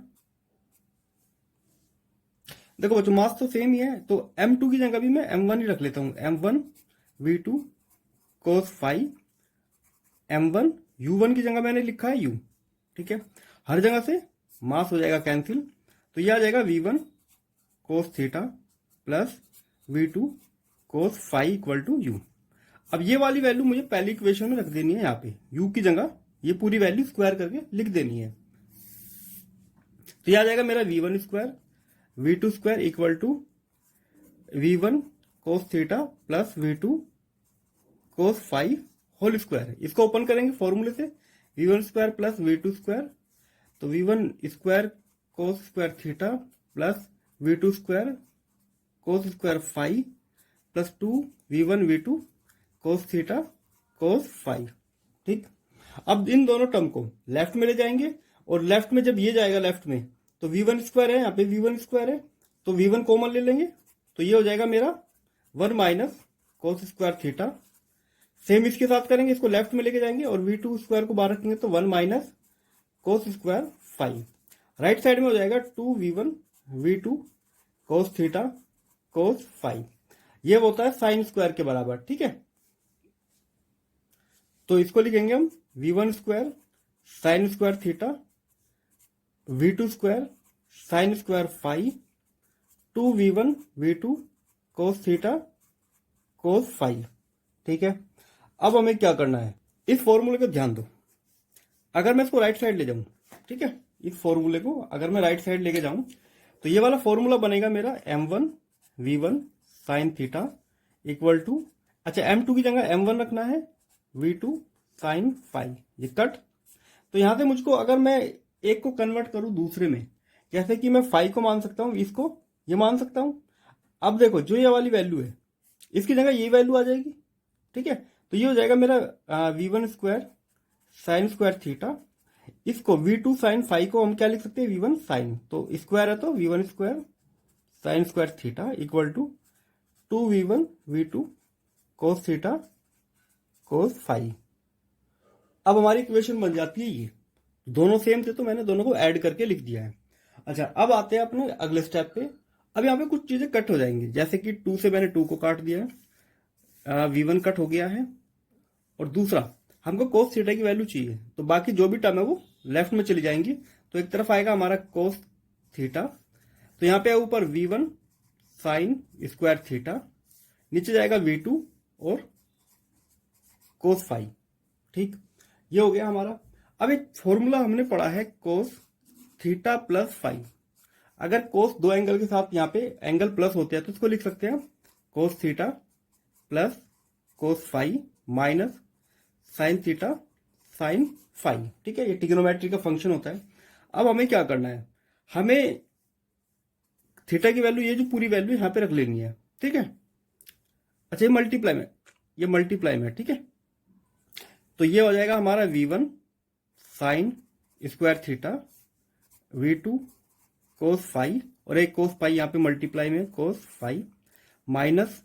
देखो बच्चों मास तो सेम ही है, तो m2 की जगह भी मैं m1 ही रख लेता हूं, m1 v2 cos phi. m1 u1 की जगह मैंने लिखा है u। ठीक है, हर जगह से मास हो जाएगा कैंसिल, तो ये आ जाएगा v1 cos theta plus v2 cos phi equal to u। अब ये वाली वैल्यू मुझे पहली इक्वेशन में रख देनी है, यहाँ पे u की जगह ये पूरी वैल्यू स्क्वायर करके लिख देनी है। तो ये आ जाएगा मेरा v1 square v2 square equal to v1 cos theta plus v2 cos phi whole square. इसको ओपन करेंगे फॉर्मूले से, v1 square plus v2 square, तो v1 square cos square theta plus v2 square cos square phi plus 2 v1 v2 cos theta cos phi. ठीक, अब इन दोनों term को left में ले जाएंगे, और लेफ्ट में जब ये जाएगा लेफ्ट में तो v1 स्क्वायर है, यहाँ पे v1 स्क्वायर है, तो v1 कॉमन ले लेंगे, तो ये हो जाएगा मेरा 1 minus cos square theta. Same इसके साथ करेंगे, इसको लेफ्ट में लेके जाएंगे और v2 स्क्वायर को बाहर रखेंगे, तो 1 minus cos square phi. Right side में हो जाएगा 2v1 v2 cos theta cos phi. ये होता है साइन स्क्वायर के बराबर। ठीक है, तो इसको लिखेंगे हम v1 square sine square theta v2 square sine square phi 2v1 v2 cos theta cos phi. ठीक है, अब हमें क्या करना है, इस फॉर्मूले को ध्यान दो। अगर मैं इसको राइट साइड ले जाऊं, ठीक है, इस फॉर्मूले को अगर मैं राइट साइड लेके जाऊं तो ये वाला फॉर्मूला बनेगा मेरा m1 v1 sine theta equal to, अच्छा m2 की जगह m1 रखना है, v2 साइन फाई, ये कट। तो यहां से मुझको अगर मैं एक को कन्वर्ट करूं दूसरे में, जैसे कि मैं फाई को मान सकता हूं, इसको ये मान सकता हूं। अब देखो जो ये वाली वैल्यू है इसकी जगह ये वैल्यू आ जाएगी। ठीक है, तो ये हो जाएगा मेरा v1 square sine square theta, इसको v2 साइन फाई को हम क्या लिख सकते हैं, v1 साइन, तो स्क्वायर है तो v1 square sine square theta equal to 2v1 v2 cos theta cos phi. अब हमारी इक्वेशन बन जाती है ये, दोनों सेम थे तो मैंने दोनों को ऐड करके लिख दिया है। अच्छा, अब आते हैं अपने अगले स्टेप पे। अब यहाँ पे कुछ चीजें कट हो जाएंगी, जैसे कि 2 से मैंने 2 को काट दिया है, v1 कट हो गया है, और दूसरा हमको cos थीटा की वैल्यू चाहिए, तो बाकी जो भी टर्म है वो लेफ्ट में चली जाएंगी। तो एक तरफ आएगा हमारा cos थीटा, तो यहाँ पे ऊपर v1 साइन स्क्वायर थीटा, नीचे जाएगा v2 और cos फाई। ठीक, ये हो गया हमारा। अब एक फॉर्मूला हमने पढ़ा है cos थीटा प्लस फाई। अगर cos दो एंगल के साथ यहाँ पे एंगल प्लस होते हैं तो इसको लिख सकते हैं cos theta plus cos phi minus sine theta sine phi. ठीक है, ये ट्रिग्नोमेट्री का फंक्शन होता है। अब हमें क्या करना है, हमें थीटा की वैल्यू, ये जो पूरी वैल्यू यहाँ पे रख लेनी है। ठीक है, अच्छा ये मल्टीप्लाई में, ठीक है, तो ये हो जाएगा हमारा v1 sine square theta v2 cos phi, और एक cos फाई यहाँ पे मल्टीप्लाई में cos फाई माइनस,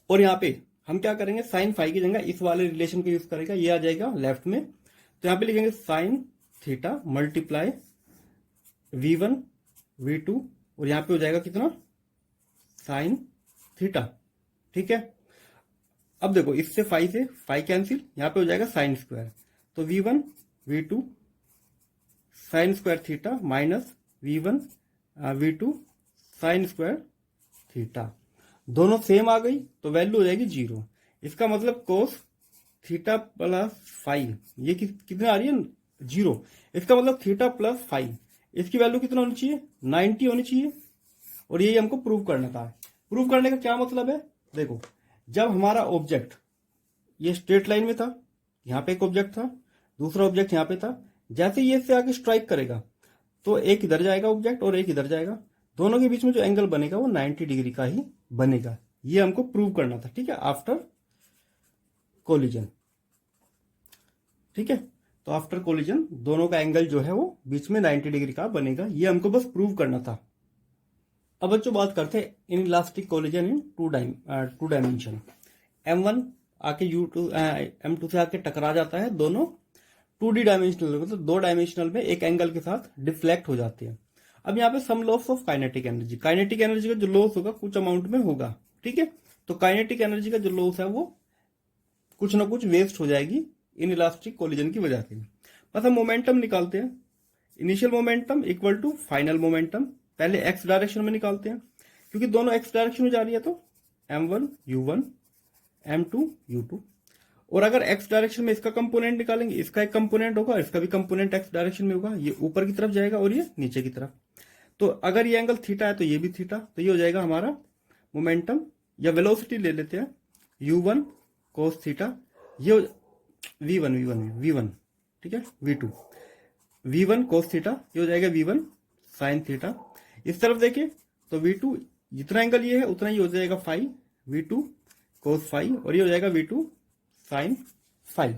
और यहाँ पे हम क्या करेंगे, साइन फाई की जगह इस वाले रिलेशन को यूज करेगा, ये आ जाएगा लेफ्ट में, तो यहाँ पे लिखेंगे sine theta multiply v1 v2, और यहाँ पे हो जाएगा कितना, साइन थीटा। ठीक है, अब देखो इससे फाई कैंसिल, यहाँ पे हो जाएगा साइन स्क्वायर, तो v1 v2 sign square theta minus v1 v2 sign square theta, दोनों सेम आ गई तो वैल्यू हो जाएगी 0। इसका मतलब cos थीटा प्लस फाई, ये कितना आ रही है, 0। इसका मतलब थीटा प्लस फाई, इसकी वैल्यू कितना होनी चाहिए, 90 होनी चाहिए, और यही हमको प्रूव करना था। प्रूव करने का क्या मतलब है, देखो जब हमारा ऑब्जेक्ट ये स्ट्रेट लाइन में था, यहाँ पे एक ऑब्जेक्ट था, दूसरा ऑब्जेक्ट यहाँ पे था, जैसे ये इससे आगे स्ट्राइक करेगा तो एक इधर जाएगा ऑब्जेक्ट और एक इधर जाएगा, दोनों के बीच में जो एंगल बनेगा वो 90 डिग्री का ही बनेगा। ये हमको प्रूव करना था। ठीक है, आफ्टर कोलिजन। ठीक है, तो आफ्टर कोलिजन दोनों का एंगल जो है वो बीच में 90 डिग्री का बनेगा, ये हमको बस प्रूव करना था। अब बच्चों बात करते हैं inelastic collision in two dimension. m1 आके m2 से आके टकरा जाता है, दोनों 2D डायमेंशनल, मतलब 2 डायमेंशनल में एक एंगल के साथ डिफ्लेक्ट हो जाते हैं। अब यहाँ पे some loss of kinetic energy, kinetic energy का जो लॉस होगा कुछ अमाउंट में होगा। ठीक है, तो काइनेटिक एनर्जी का जो लॉस है वो कुछ ना कुछ वेस्ट हो जाएगी इन इलास्टिक कोलिजन की वजह से। बस हम मोमेंटम निकालते हैं, initial momentum equal to final momentum. पहले एक्स डायरेक्शन में निकालते हैं, क्योंकि दोनों एक्स डायरेक्शन में जा रही है, तो m1 u1 m2 u2। और अगर एक्स डायरेक्शन में इसका कंपोनेंट निकालेंगे, इसका एक कंपोनेंट होगा, इसका भी कंपोनेंट एक्स डायरेक्शन में होगा, ये ऊपर की तरफ जाएगा और ये नीचे की तरफ। तो अगर ये एंगल थीटा है तो ये भी थीटा, तो ये हो जाएगा हमारा मोमेंटम या वेलोसिटी ले लेते हैं u1 cos थीटा, ये v1 ठीक है, v1 cos थीटा, ये हो जाएगा v1 sin थीटा। इस तरफ देखिए तो v2 जितना एंगल ये है उतना ही हो जाएगा फाई, v2 cos फाई, और ये हो जाएगा v2 sin फाई।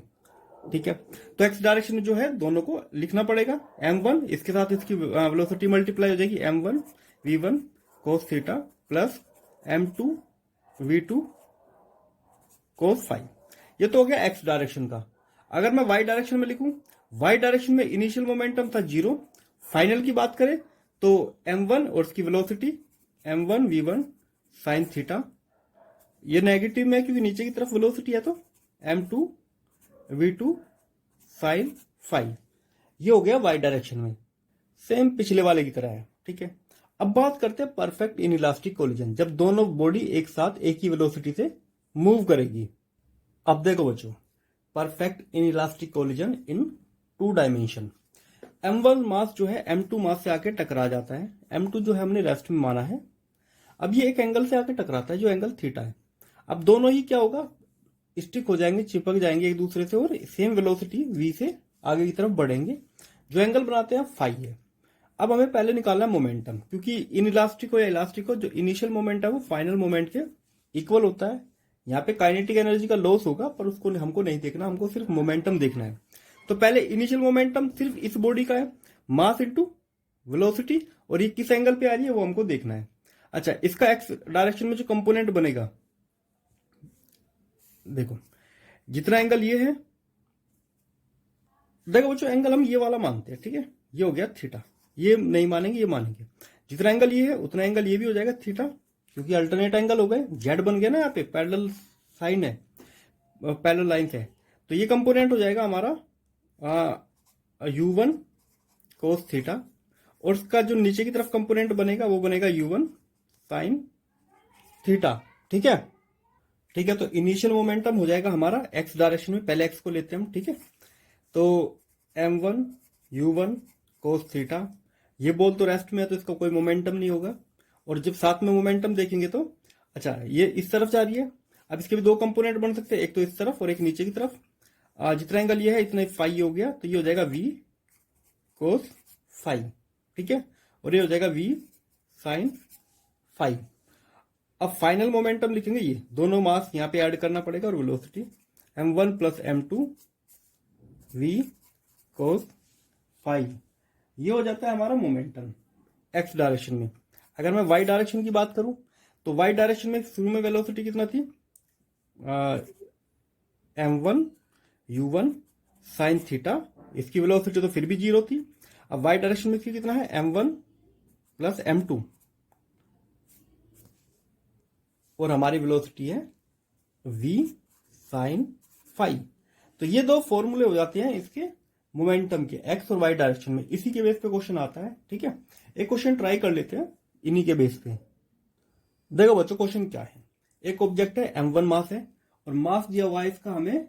ठीक है, तो एक्स डायरेक्शन में जो है दोनों को लिखना पड़ेगा। m1 इसके साथ इसकी वेलोसिटी मल्टीप्लाई हो जाएगी, m1 v1 cos theta plus m2 v2 cos phi. ये तो हो गया एक्स डायरेक्शन का। अगर मैं वाई डायरेक्शन में लिखूं, वाई डायरेक्शन में इनिशियल मोमेंटम था 0, फाइनल की बात करें तो m1 और इसकी velocity m1 v1 sin theta, ये नेगेटिव में है क्योंकि नीचे की तरफ वेलोसिटी है, तो m2 v2 sin फाई। ये हो गया वाई डायरेक्शन में, सेम पिछले वाले की तरह है। ठीक है, अब बात करते हैं परफेक्ट इनइलास्टिक कोलिजन, जब दोनों बॉडी एक साथ एक ही वेलोसिटी से मूव करेगी। अब देखो बच्चों, परफेक्ट इनइलास्टिक कोलिजन इन 2 डायमेंशन। m1 मास जो है m2 मास से आके टकरा जाता है, m2 जो है हमने रेस्ट में माना है। अब ये एक एंगल से आके टकराता है जो एंगल थीटा है। अब दोनों ही क्या होगा, स्टिक हो जाएंगे, चिपक जाएंगे एक दूसरे से, और सेम वेलोसिटी v से आगे की तरफ बढ़ेंगे, जो एंगल बनाते हैं फाई है। अब हमें पहले निकालना है मोमेंटम, क्योंकि इनइलास्टिक हो या इलास्टिक हो, जो इनिशियल मोमेंट है वो फाइनल मोमेंट के इक्वल होता है। यहाँ पे काइनेटिक एनर्जी का लॉस होगा, पर उसको हमको नहीं देखना, हमको सिर्फ मोमेंटम देखना है। तो पहले इनिशियल मोमेंटम सिर्फ इस बॉडी का है, मास इनटू वेलोसिटी, और ये किस एंगल पे आ रही है वो हमको देखना है। अच्छा, इसका एक्स डायरेक्शन में जो कंपोनेंट बनेगा, देखो जितना एंगल ये है, देखो बच्चों एंगल हम ये वाला मानते हैं, ठीक है, ये हो गया थीटा, ये नहीं मानेंगे, ये मानेंगे। जितना एंगल ये है उतना एंगल ये भी हो जाएगा थीटा, क्योंकि अल्टरनेट एंगल हो गए, जेड बन गया ना, यहाँ पे पैरेलल साइन है, पैरेलल लाइन है, तो ये कंपोनेंट हो जाएगा हमारा u1 cos थीटा, और उसका जो नीचे की तरफ कंपोनेंट बनेगा वो बनेगा u1 sin थीटा। ठीक है, ठीक है, तो इनिशियल मोमेंटम हो जाएगा हमारा एक्स डायरेक्शन में, पहले एक्स को लेते हैं हम। ठीक है, तो m1 u1 cos थीटा, ये बोल तो रेस्ट में है तो इसका कोई मोमेंटम नहीं होगा, और जब साथ में मोमेंटम देखेंगे तो अच्छा ये इस तरफ जा रही है। अब इसके भी 2 कंपोनेंट बन सकते हैं, एक तो इस तरफ और एक नीचे की तरफ। जितना एंगल ये है इतना फाई हो गया, तो ये हो जाएगा v cos फाई। ठीक है, और ये हो जाएगा v sin फाई। अब फाइनल मोमेंटम लिखेंगे, ये दोनों मास यहाँ पे ऐड करना पड़ेगा, और velocity m1 plus m2 v cos phi, ये हो जाता है हमारा मोमेंटम एक्स डायरेक्शन में। अगर मैं वाई डायरेक्शन की बात करूं तो वाई डायरेक्शन में शुरू में वेलोसिटी कितना थी, m1 u1 sin थीटा, इसकी वेलोसिटी तो फिर भी 0 थी। अब वाई डायरेक्शन में कितना है, m1 प्लस m2, और हमारी वेलोसिटी है v sin फाई। तो ये 2 फॉर्मूले हो जाते हैं इसके मोमेंटम के, एक्स और वाई डायरेक्शन में। इसी के बेस पे क्वेश्चन आता है। ठीक है, एक क्वेश्चन ट्राई कर लेते हैं इन्हीं के बेस पे। देखो बच्चों क्वेश्चन क्या है, एक ऑब्जेक्ट है m1 मास है, और मास दिया हुआ है इसका, हमें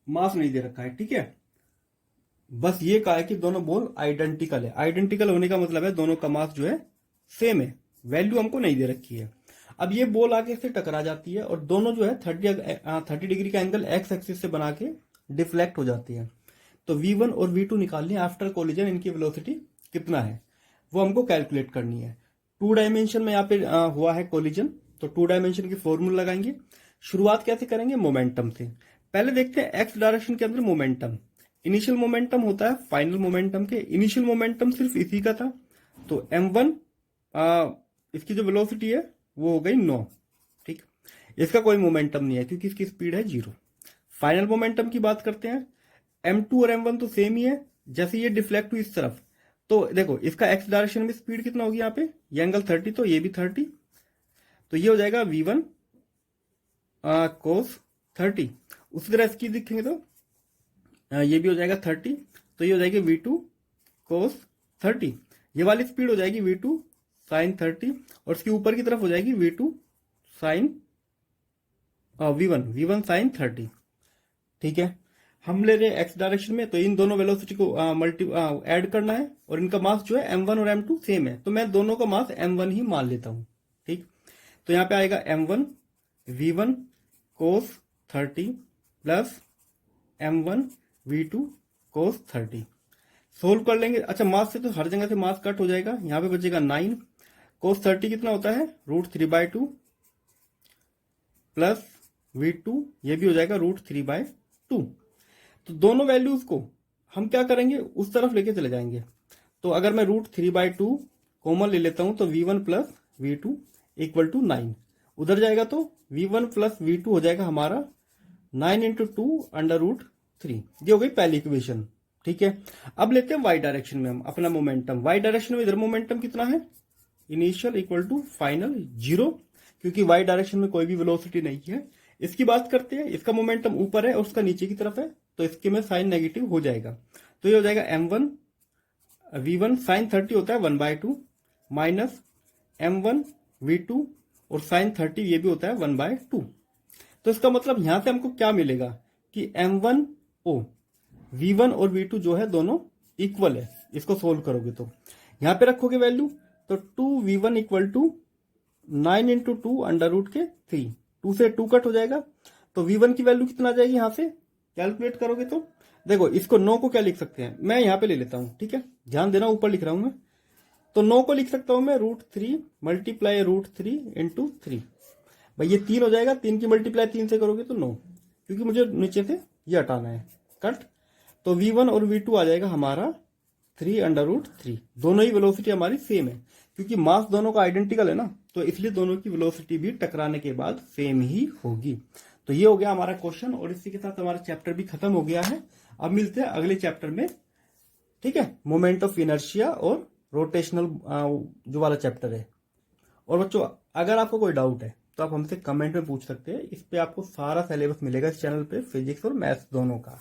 मास नहीं दे रखा है। ठीक है, बस ये कहा है कि दोनों बॉल आइडेंटिकल है। आइडेंटिकल होने का मतलब है दोनों का मास जो है सेम है, वैल्यू हमको नहीं दे रखी है। अब ये बॉल आगे से टकरा जाती है, और दोनों जो है 30 डिग्री का एंगल एक्स एक्सिस से बना के डिफ्लेक्ट हो जाती है। तो v1 और v2 निकालनी है आफ्टर कोलिजन, इनकी वेलोसिटी कितना है वो हमको कैलकुलेट करनी है। 2 डायमेंशन में यहाँ पे हुआ है कोलिजन, तो 2 डायमेंशन की फॉर्मूला लगाएंगे। शुरुआत कैसे करेंगे, मोमेंटम से। पहले देखते हैं एक्स डायरेक्शन के अंदर मोमेंटम। इनिशियल मोमेंटम होता है फाइनल मोमेंटम के, इनिशियल मोमेंटम सिर्फ इसी का था, तो m1 इसकी जो वेलोसिटी है वो हो गई 9। ठीक, इसका कोई मोमेंटम नहीं है क्योंकि इसकी स्पीड है 0। फाइनल मोमेंटम की बात करते हैं, m2 और m1 तो सेम ही है, जैसे ये डिफ्लेक्ट हुई इस तरफ, तो देखो इसका एक्स डायरेक्शन में स्पीड कितना होगी, यहाँ पे ये एंगल 30, तो ये भी 30, तो ये हो जाएगा v1 cos 30। उसी तरह इसकी देखेंगे तो ये भी हो जाएगा 30, तो ये हो जाएगी v2 कोस 30। ये वाली स्पीड हो जाएगी v2 साइन 30 और इसकी ऊपर की तरफ हो जाएगी v2 साइन v1 साइन 30। ठीक है, हम ले रहे हैं एक्स डायरेक्शन में, तो इन दोनों वेलोसिटी को ऐड करना है और इनका मास जो है m1 और m2 सेम है, तो मैं दोनों का मास m1 ही मान लेता हूं। ठीक, तो यहां पे आएगा m1 v1 कोस 30 प्लस m1 v2 कोस 30। सोल्व कर लेंगे। अच्छा, मास से तो हर जगह से मास कट हो जाएगा, यहां पे बचेगा 9। कोस 30 कितना होता है √3/2 प्लस v2 ये भी हो जाएगा √3/2। तो दोनों वैल्यूज को हम क्या करेंगे, उस तरफ लेके चले जाएंगे। तो अगर मैं √3/2 कॉमन ले लेता हूं तो v1 plus v2 equal to 9 उधर जाएगा, तो v1 प्लस v2 हो जाएगा हमारा 9 इंटू 2 √3। ये हो गई पहली इक्वेशन। ठीक है, अब लेते हैं वाई डायरेक्शन में हम अपना मोमेंटम। वाई डायरेक्शन में इधर मोमेंटम कितना है, इनिशियल इक्वल टू फाइनल 0, क्योंकि वाई डायरेक्शन में कोई भी वेलोसिटी नहीं है। इसकी बात करते हैं, इसका मोमेंटम ऊपर है और उसका नीचे की तरफ है, तो इसके में साइन नेगेटिव हो जाएगा। तो ये हो जाएगा m1 v1 साइन 30 होता है 1/2 माइनस m1 v2 और साइन 30 ये भी होता है 1/2। तो इसका मतलब यहां से हमको क्या मिलेगा कि m1 o v1 और v2 जो है दोनों इक्वल है। इसको सोल्व करोगे तो यहां पे रखोगे वैल्यू, तो 2v1 इक्वल टू 9 इंटू 2 √3। 2 से 2 कट हो जाएगा, तो v1 की वैल्यू कितना आ जाएगी, यहां से कैलकुलेट करोगे तो देखो इसको 9 को क्या लिख सकते हैं, मैं यहां पे ले लेता हूं। ठीक है, ध्यान देना, ऊपर लिख रहा हूं मैं, तो 9 को लिख सकता हूं मैं √3 मल्टीप्लाई √3 इंटू 3। भाई ये 3 हो जाएगा, 3 की मल्टीप्लाई 3 से करोगे तो 9, क्योंकि मुझे नीचे से ये हटाना है, कट। तो v1 और v2 आ जाएगा हमारा 3 √3। दोनों ही वेलोसिटी हमारी सेम है, क्योंकि मास दोनों का आइडेंटिकल है ना, तो इसलिए दोनों की वेलोसिटी भी टकराने के बाद सेम ही होगी। तो ये हो गया हमारा क्वेश्चन और इसी के साथ हमारा चैप्टर भी खत्म हो गया है। अब मिलते हैं अगले चैप्टर में। ठीक है, मोमेंट ऑफ इनर्शिया और रोटेशनल जो वाला चैप्टर है। और बच्चों, अगर आपको कोई डाउट है तो आप हमसे कमेंट में पूछ सकते हैं। इस पे आपको सारा सिलेबस मिलेगा इस चैनल पे, फिजिक्स और मैथ्स दोनों का।